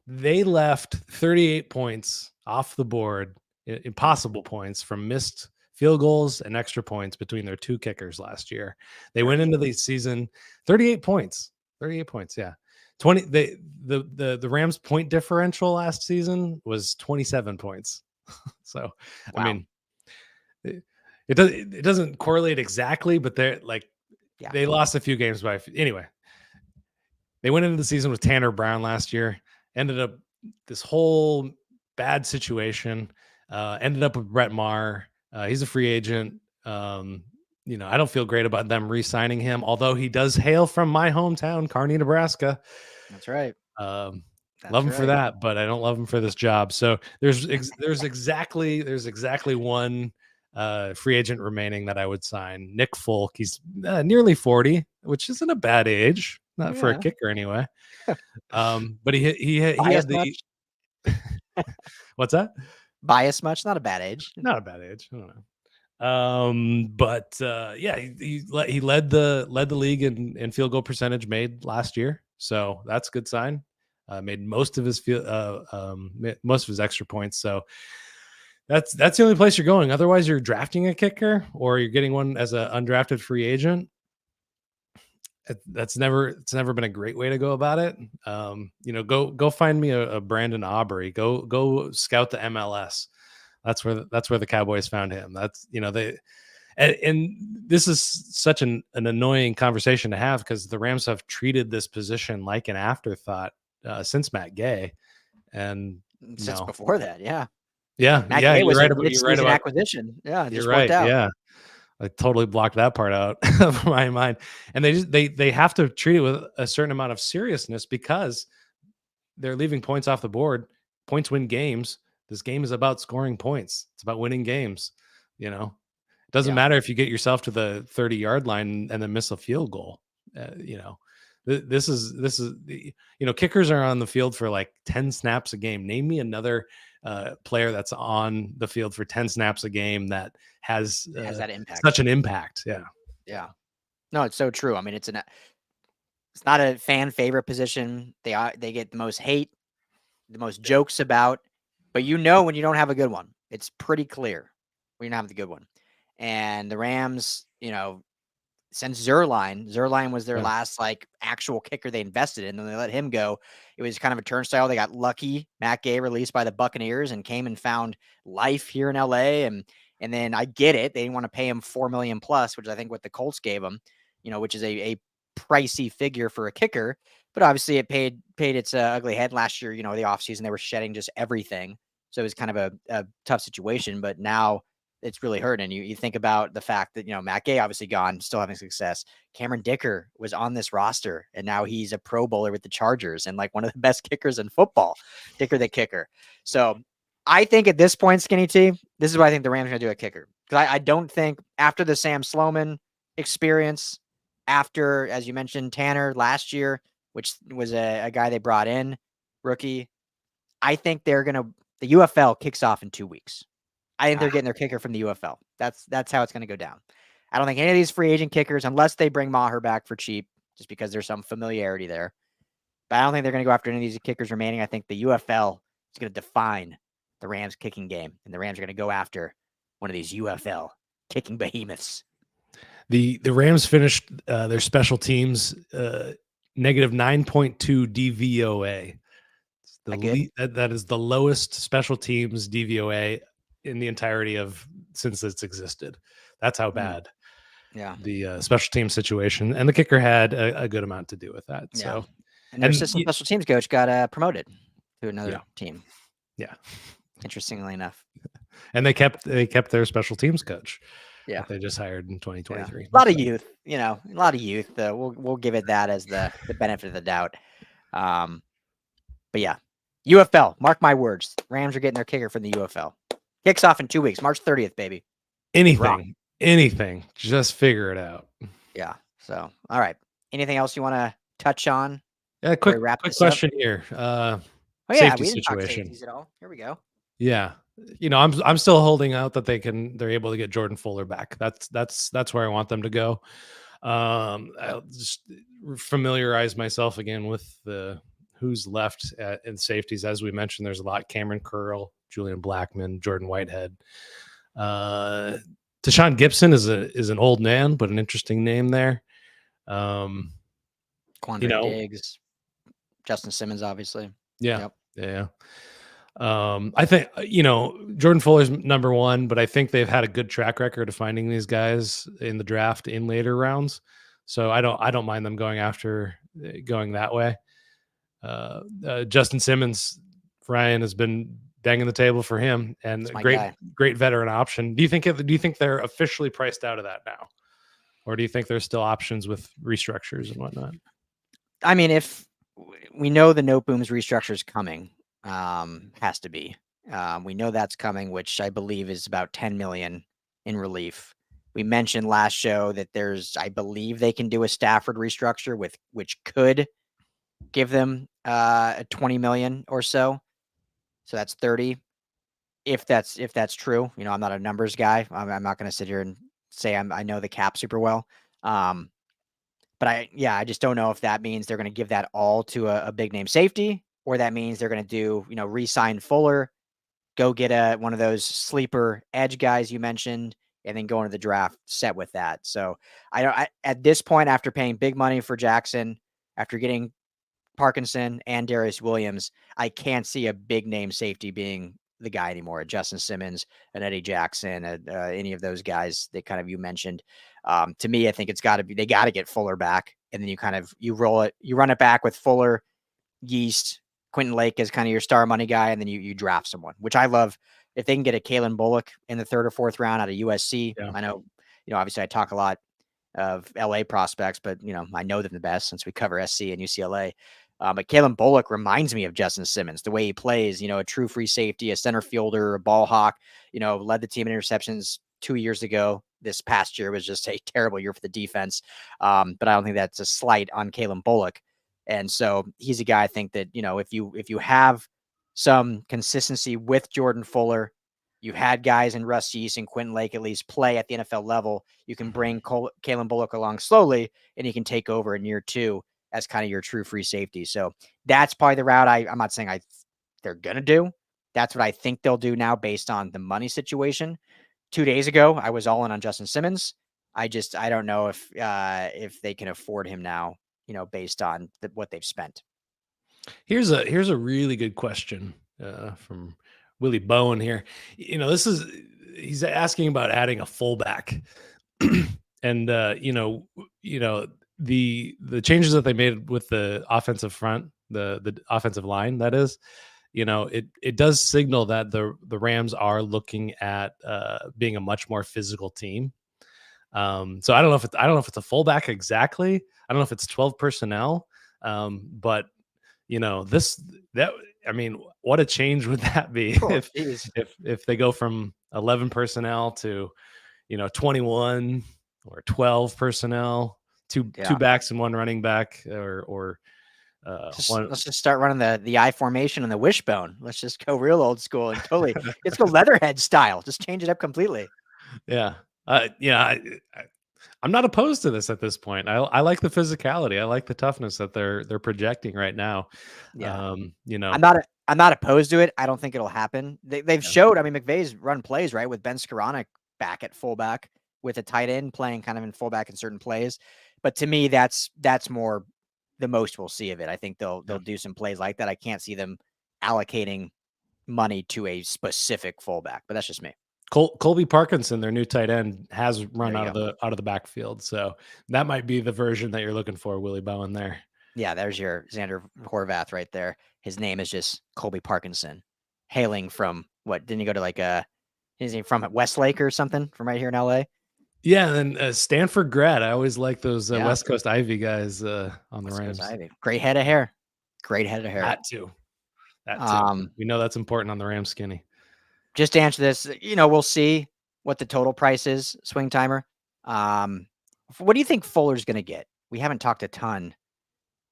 they left 38 points off the board, impossible points from missed field goals and extra points between their two kickers last year. They went into the season 38 points. 38 points. Yeah. 20. The Rams point differential last season was 27 points. So wow. I mean, it doesn't correlate exactly, but they're like they lost a few games by anyway. They went into the season with Tanner Brown last year, ended up this whole bad situation, ended up with Brett Maher. He's a free agent. I don't feel great about them re-signing him, although he does hail from my hometown, Kearney, Nebraska. That's right. Love That's him for right. that, but I don't love him for this job. So there's exactly one free agent remaining that I would sign. Nick Folk. He's nearly 40, which isn't a bad age, not for a Yeah. kicker anyway. But he had Bias the much? what's that? Bias much? Not a bad age. Not a bad age. I don't know. But yeah, he led the league in field goal percentage made last year, so that's a good sign. Made most of his extra points, so that's the only place you're going. Otherwise, you're drafting a kicker or you're getting one as an undrafted free agent. It's never been a great way to go about it. Go find me a Brandon Aubrey. Go scout the MLS. That's where the Cowboys found him. That's and this is such an annoying conversation to have because the Rams have treated this position like an afterthought since Matt Gay, and since before that, yeah. Matt Gay was you're right about acquisition. Yeah, it just worked out. Yeah, I totally blocked that part out of my mind. And they have to treat it with a certain amount of seriousness because they're leaving points off the board. Points win games. This game is about scoring points. It's about winning games. It doesn't matter if you get yourself to the 30-yard line and then miss a field goal. This is kickers are on the field for like 10 snaps a game. Name me another player that's on the field for 10 snaps a game that has that impact. Such an impact. Yeah. No, it's so true. I mean, it's not a fan favorite position. They get the most hate, the most jokes about, but when you don't have a good one. It's pretty clear when you don't have the good one. And the Rams, since Zerline was their last like actual kicker they invested in, and they let him go. It was kind of a turnstile. They got lucky. Matt Gay released by the Buccaneers and came and found life here in LA. And then I get it. They didn't want to pay him $4 million plus, which I think what the Colts gave him, which is a pricey figure for a kicker. But obviously it paid its ugly head last year. The offseason, they were shedding just everything. So it was kind of a tough situation. But now it's really hurting. You think about the fact that, Matt Gay obviously gone, still having success. Cameron Dicker was on this roster, and now he's a Pro Bowler with the Chargers and like one of the best kickers in football. Dicker the kicker. So I think at this point, Skinny T, this is why I think the Rams are going to do a kicker. Because I don't think after the Sam Sloman experience, after, as you mentioned, Tanner last year, which was a guy they brought in, rookie, I think the UFL kicks off in 2 weeks. I think they're getting their kicker from the UFL. That's how it's going to go down. I don't think any of these free agent kickers, unless they bring Maher back for cheap, just because there's some familiarity there. But I don't think they're going to go after any of these kickers remaining. I think the UFL is going to define the Rams kicking game, and the Rams are going to go after one of these UFL kicking behemoths. The Rams finished their special teams negative 9.2 DVOA. That is the lowest special teams DVOA in the entirety of since it's existed. That's how bad the special team situation, and the kicker had a good amount to do with that. So, and their assistant special teams coach got promoted to another team. Yeah, interestingly enough, and they kept their special teams coach. Yeah, they just hired in 2023. A lot of youth, a lot of youth. We'll give it that as the benefit of the doubt. But yeah, UFL. Mark my words. Rams are getting their kicker from the UFL. Kicks off in 2 weeks, March 30th, baby. Anything. Just figure it out. Yeah. So, all right. Anything else you want to touch on? Yeah. Quick question here. Safety we didn't situation. Talk safeties at all. Here we go. Yeah. I'm still holding out that they're able to get Jordan Fuller back. That's where I want them to go. I'll just familiarize myself again with who's left in safeties. As we mentioned, there's a lot. Cameron Curl, Julian Blackman, Jordan Whitehead. Tashawn Gibson is an old man, but an interesting name there. Quandre Diggs, Justin Simmons, obviously. Yeah. I think Jordan Fuller's number one, but I think they've had a good track record of finding these guys in the draft in later rounds. So I don't mind them going after going that way. Justin Simmons, Ryan has been banging the table for him, and That's my great guy. great veteran option. Do you think they're officially priced out of that now, or do you think there's still options with restructures and whatnot? I mean, if we know the Note Boom's restructure is coming, has to be. We know that's coming, which I believe is about 10 million in relief. We mentioned last show that I believe they can do a Stafford restructure which could give them a 20 million or so. So that's 30. If that's true, I'm not a numbers guy. I'm not going to sit here and say I know the cap super well. But I just don't know if that means they're going to give that all to a big name safety, or that means they're going to do, re-sign Fuller, go get one of those sleeper edge guys you mentioned, and then go into the draft set with that. So at this point, after paying big money for Jackson, after getting Parkinson and Darious Williams, I can't see a big name safety being the guy anymore. Justin Simmons, and Eddie Jackson, any of those guys that kind of you mentioned. To me, I think they got to get Fuller back, and then you run it back with Fuller, Yeast, Quentin Lake as kind of your star money guy, and then you draft someone, which I love. If they can get a Kalen Bullock in the 3rd or 4th round out of USC, Yeah. I know, obviously I talk a lot of LA prospects, but I know them the best since we cover SC and UCLA. But Kalen Bullock reminds me of Justin Simmons, the way he plays, a true free safety, a center fielder, a ball hawk, led the team in interceptions 2 years ago. This past year was just a terrible year for the defense. But I don't think that's a slight on Kalen Bullock. And so he's a guy I think that, if you have some consistency with Jordan Fuller, you had guys in Russ Yeast and Quentin Lake at least play at the NFL level, you can bring Kalen Bullock along slowly, and he can take over in year 2 as kind of your true free safety. So that's probably the route I'm not saying they're going to do. That's what I think they'll do now based on the money situation. 2 days ago, I was all in on Justin Simmons. I don't know if they can afford him now, based on what they've spent. Here's a really good question from Willie Bowen here. He's asking about adding a fullback, and the changes that they made with the offensive front, the offensive line, that is, it does signal that the Rams are looking at being a much more physical team. So I don't know if it's a fullback exactly. I don't know if it's 12 personnel, but what a change would that be if they go from 11 personnel to 21 or 12 personnel, two backs and one running back, or let's just start running the I formation and the wishbone. Let's just go real old school and totally let's go Leatherhead style. Just change it up completely. Yeah. I'm not opposed to this at this point. I like the physicality. I like the toughness that they're projecting right now. Yeah. I'm not opposed to it. I don't think it'll happen. They've showed, McVay's run plays, right, with Ben Skoranek back at fullback with a tight end playing kind of in fullback in certain plays. But to me, that's more the most we'll see of it. I think they'll do some plays like that. I can't see them allocating money to a specific fullback, but that's just me. Colby Parkinson, their new tight end, has run out of the backfield, so that might be the version that you're looking for, Willie Bowen. There. Yeah, there's your Xander Horvath right there. His name is just Colby Parkinson, hailing from what? Didn't he go to is he from Westlake or something from right here in LA? Yeah, and Stanford grad. I always like those West Coast Ivy guys on the Rams. Great head of hair. Great head of hair. That too. We know that's important on the Rams skinny. Just to answer this, we'll see what the total price is, swing timer. What do you think Fuller's going to get? We haven't talked a ton.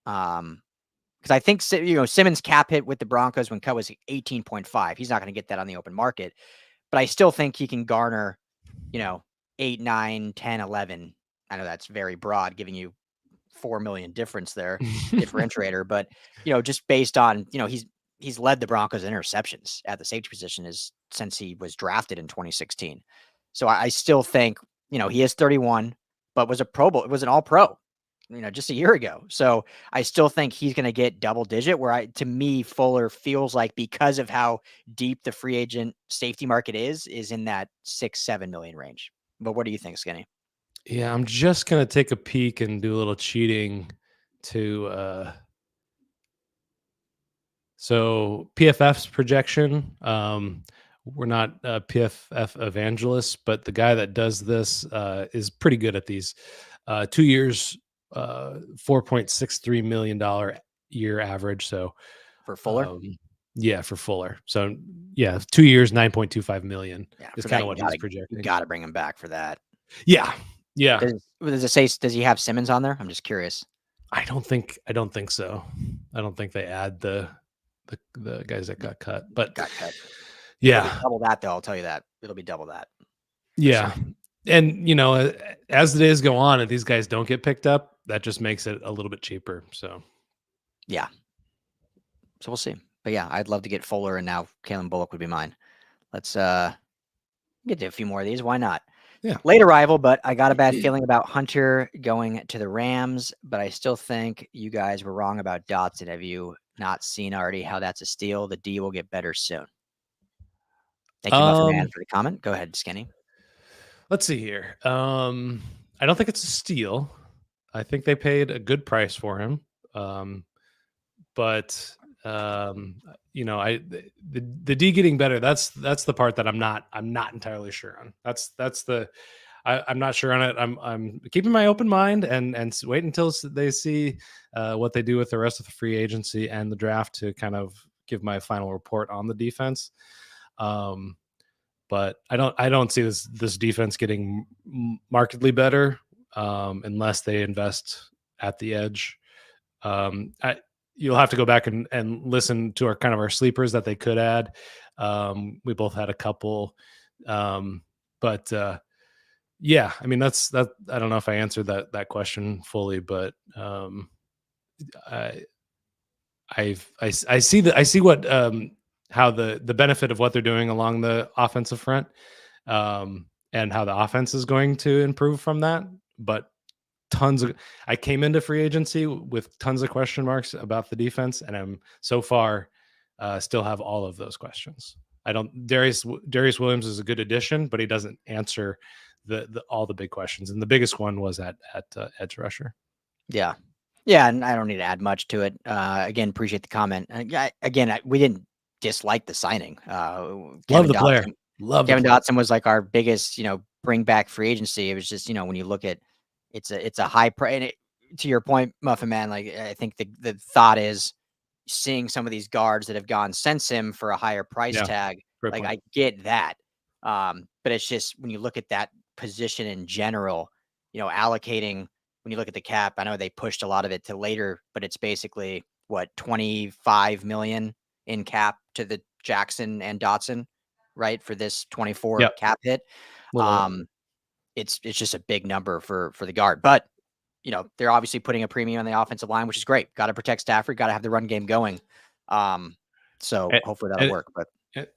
Because I think, Simmons' cap hit with the Broncos when cut was 18.5. He's not going to get that on the open market. But I still think he can garner, 8, 9, 10, 11. I know that's very broad, giving you 4 million difference there, differentiator. But, just based on, he's led the Broncos interceptions at the safety position since he was drafted in 2016. So I still think, he is 31, but was a Pro Bowl. It was an all pro, just a year ago. So I still think he's going to get double digit to me, Fuller feels like, because of how deep the free agent safety market is in that 6-7 million range. But what do you think, Skinny? Yeah, I'm just going to take a peek and do a little cheating to so PFF's projection. We're not PFF evangelists, but the guy that does this is pretty good at these. 2 years, $4.63 million year average. So, For Fuller? yeah, for Fuller. So, yeah, 2 years, 9.25 million Yeah, is for kind that of you what he's gotta you projecting. gotta bring him back for that. Yeah, yeah. Does it say does he have Simmons on there? I'm just curious. I don't think so. I don't think they add the guys that got cut. But Got cut. It'll be yeah, double that though, I'll tell you that. It'll be double that for yeah. sure. And as the days go on, if these guys don't get picked up, that just makes it a little bit cheaper. So Yeah. So we'll see. But yeah, I'd love to get Fuller and now Kalen Bullock would be mine. Let's get to a few more of these. Why not? yeah. Late arrival, but I got a bad feeling about Hunter going to the Rams, but I still think you guys were wrong about Dotson. Have you not seen already how that's a steal? The D will get better soon. Thank you, Muffin Man, Um, for the comment. Go ahead, Skinny. let's see here. I don't think it's a steal. I think they paid a good price for him. But I the D getting better. That's the part that I'm not entirely sure on. That's the I'm not sure on it. I'm keeping my open mind and wait until they see what they do with the rest of the free agency and the draft to kind of give my final report on the defense. But I don't see this defense getting markedly better unless they invest at the edge. You'll have to go back and listen to our sleepers that they could add. We both had a couple, but yeah, I mean that's that. I don't know if I answered that question fully, but I see what how the benefit of what they're doing along the offensive front, and how the offense is going to improve from that. But I came into free agency with tons of question marks about the defense, and I'm so far still have all of those questions. I don't. Darious Williams is a good addition, but he doesn't answer all the big questions, and the biggest one was at edge rusher. Yeah. Yeah, and I don't need to add much to it. Again, appreciate the comment. We didn't dislike the signing. Love the player. Love Kevin the player. Dotson was like our biggest, bring back free agency. It was just, when you look at it's a high price. To your point, Muffin Man, like I think the thought is seeing some of these guards that have gone since him for a higher price tag. Great Like point. I get that. But it's just when you look at that position in general, allocating when you look at the cap, I know they pushed a lot of it to later, but it's basically what 25 million in cap to the Jackson and Dotson, right? For this 24 Yep. cap hit. Little It's just a big number for the guard, but they're obviously putting a premium on the offensive line, which is great. Got to protect Stafford, got to have the run game going. So hopefully that'll work. But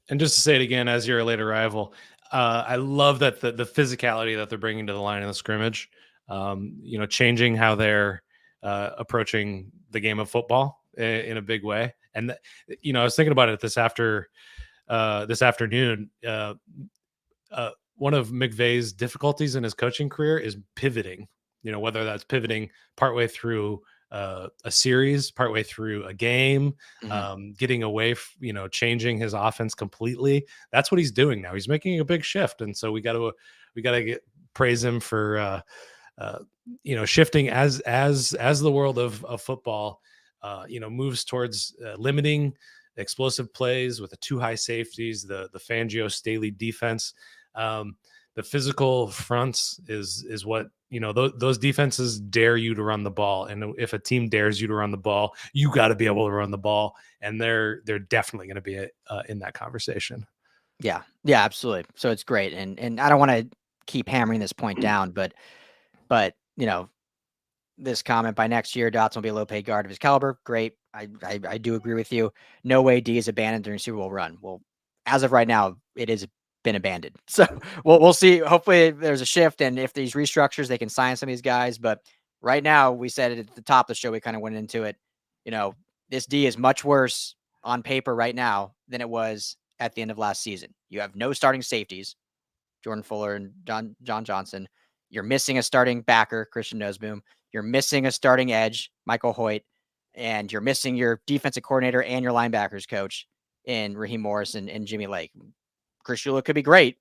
and just to say it again, as your later rival, I love that the physicality that they're bringing to the line of the scrimmage. Changing how they're approaching the game of football in a big way. And I was thinking about it this afternoon. One of McVay's difficulties in his coaching career is pivoting. Whether that's pivoting partway through a series, partway through a game, getting away, changing his offense completely. That's what he's doing now. He's making a big shift, and so we got to praise him for shifting as the world of football moves towards limiting explosive plays with the two high safeties, the Fangio Staley defense. The physical fronts is what those defenses dare you to run the ball, and if a team dares you to run the ball, you got to be able to run the ball, and they're definitely going to be in that conversation. Yeah, absolutely. So it's great, and I don't want to keep hammering this point down, but this comment by next year, Dotson will be a low paid guard of his caliber. Great, I do agree with you. No way D is abandoned during Super Bowl run. Well, as of right now, it is been abandoned. So we'll see. Hopefully there's a shift, and if these restructures, they can sign some of these guys. But right now, we said it at the top of the show, we kind of went into it. This D is much worse on paper right now than it was at the end of last season. You have no starting safeties, Jordan Fuller and John Johnson. You're missing a starting backer, Christian Nosboom. You're missing a starting edge, Michael Hoyt, and you're missing your defensive coordinator and your linebackers coach in Raheem Morris and Jimmy Lake. Chris Shula could be great,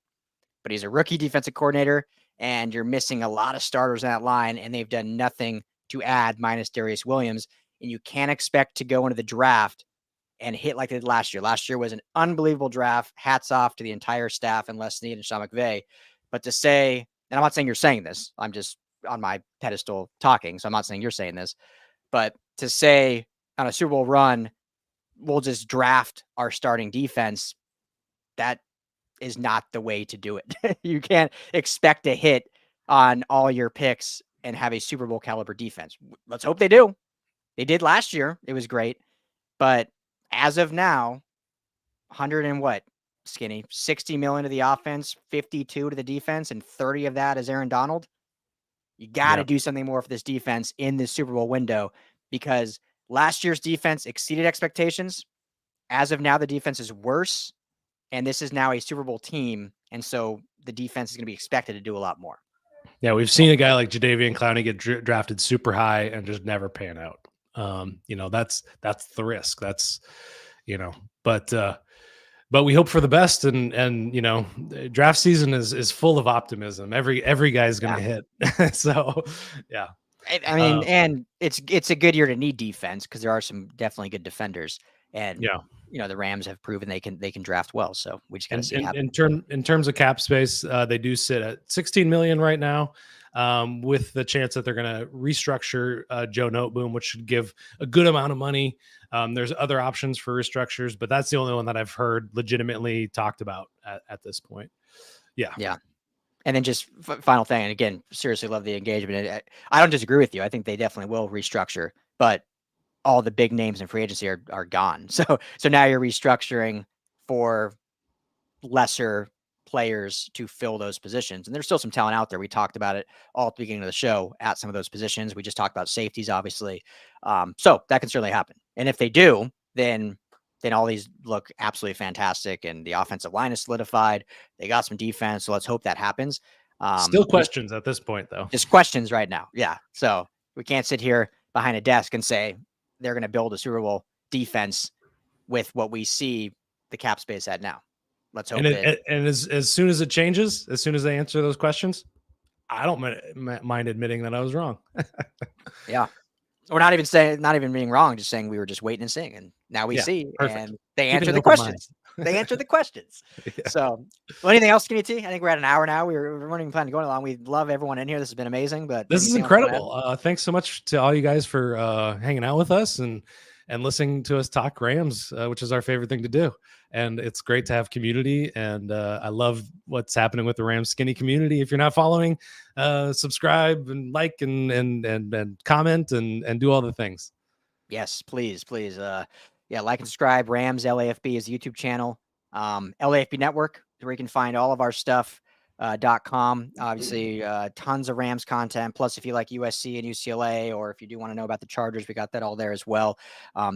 but he's a rookie defensive coordinator, and you're missing a lot of starters in that line, and they've done nothing to add minus Darious Williams. And you can't expect to go into the draft and hit like they did last year. Last year was an unbelievable draft. Hats off to the entire staff and Les Snead and Sean McVay. But to say, and I'm not saying you're saying this, I'm just on my pedestal talking, so I'm not saying you're saying this, but to say on a Super Bowl run, we'll just draft our starting defense, that is not the way to do it. You can't expect to hit on all your picks and have a Super Bowl caliber defense. Let's hope they do. They did last year. It was great. But as of now, 100 and what, Skinny? 60 million to the offense, 52 to the defense, and 30 of that is Aaron Donald. You got to do something more for this defense in this Super Bowl window, because last year's defense exceeded expectations. As of now, the defense is worse, and this is now a Super Bowl team, and so the defense is going to be expected to do a lot more. Yeah, we've seen a guy like Jadeveon Clowney get drafted super high and just never pan out. That's the risk. That's, but we hope for the best, and draft season is full of optimism. Every guy's going to hit. So, yeah. I mean, and it's a good year to need defense, because there are some definitely good defenders, and the Rams have proven they can draft well. So we just got to see it happen. In terms of cap space, they do sit at 16 million right now, with the chance that they're going to restructure Joe Noteboom, which should give a good amount of money. There's other options for restructures, but that's the only one that I've heard legitimately talked about at this point. Yeah. And then just final thing, and again, seriously love the engagement. I don't disagree with you. I think they definitely will restructure, but all the big names in free agency are gone. So now you're restructuring for lesser players to fill those positions. And there's still some talent out there. We talked about it all at the beginning of the show at some of those positions. We just talked about safeties, obviously. So that can certainly happen. And if they do, then all these look absolutely fantastic, and the offensive line is solidified. They got some defense, so let's hope that happens. Still questions at this point, though. Just questions right now. Yeah. So we can't sit here behind a desk and say they're going to build a Super Bowl defense with what we see the cap space at now. Let's hope. And as soon as it changes, as soon as they answer those questions, I don't mind admitting that I was wrong. Yeah. We're not even being wrong, just saying we were just waiting and seeing, and now we see, perfect. And they answer the questions. They answer the questions. Yeah. So, anything else, Skinny T? I think we're at an hour now. We weren't even planning to go along. We love everyone in here. This has been amazing. But this is incredible. Thanks so much to all you guys for hanging out with us and listening to us talk Rams, which is our favorite thing to do. And it's great to have community. And I love what's happening with the Rams Skinny community. If you're not following, subscribe and like and comment and do all the things. Yes, please. Like and subscribe. Rams LAFB is the YouTube channel. LAFB Network, where you can find all of our stuff. .com. Obviously, tons of Rams content. Plus, if you like USC and UCLA, or if you do want to know about the Chargers, we got that all there as well.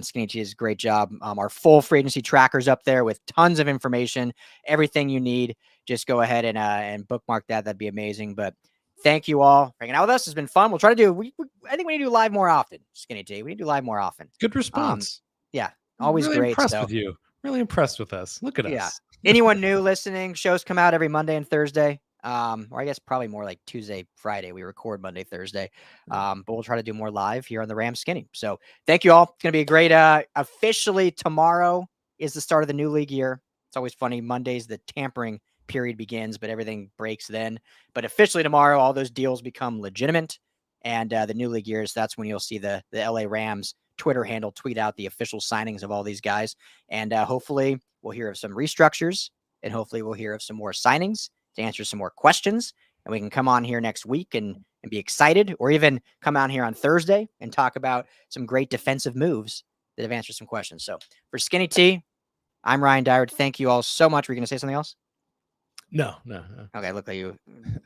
Skinny T does a great job. Our full free agency tracker's up there with tons of information, everything you need. Just go ahead and bookmark that. That'd be amazing. But thank you all for hanging out with us. It's been fun. We'll try to do. I think we need to do live more often. Skinny T. We need to do live more often. Good response. Yeah, always really great. Impressed with you. Really impressed with us. Look at us. Anyone new listening, shows come out every Monday and Thursday. Or I guess probably more like Tuesday, Friday. We record Monday, Thursday. But we'll try to do more live here on the Rams Skinny. So thank you all. It's going to be a great, officially tomorrow is the start of the new league year. It's always funny. Mondays, the tampering period begins, but everything breaks then. But officially tomorrow, all those deals become legitimate. And the new league years, that's when you'll see the LA Rams Twitter handle tweet out the official signings of all these guys. And hopefully we'll hear of some restructures, and hopefully we'll hear of some more signings to answer some more questions. And we can come on here next week and be excited, or even come out here on Thursday and talk about some great defensive moves that have answered some questions. So for Skinny T, I'm Ryan Dyrud. Thank you all so much. Were you going to say something else? No. Okay, look like you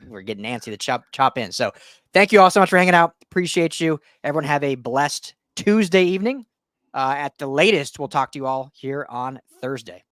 were getting Nancy to chop in. So thank you all so much for hanging out. Appreciate you. Everyone have a blessed Tuesday evening. At the latest, we'll talk to you all here on Thursday.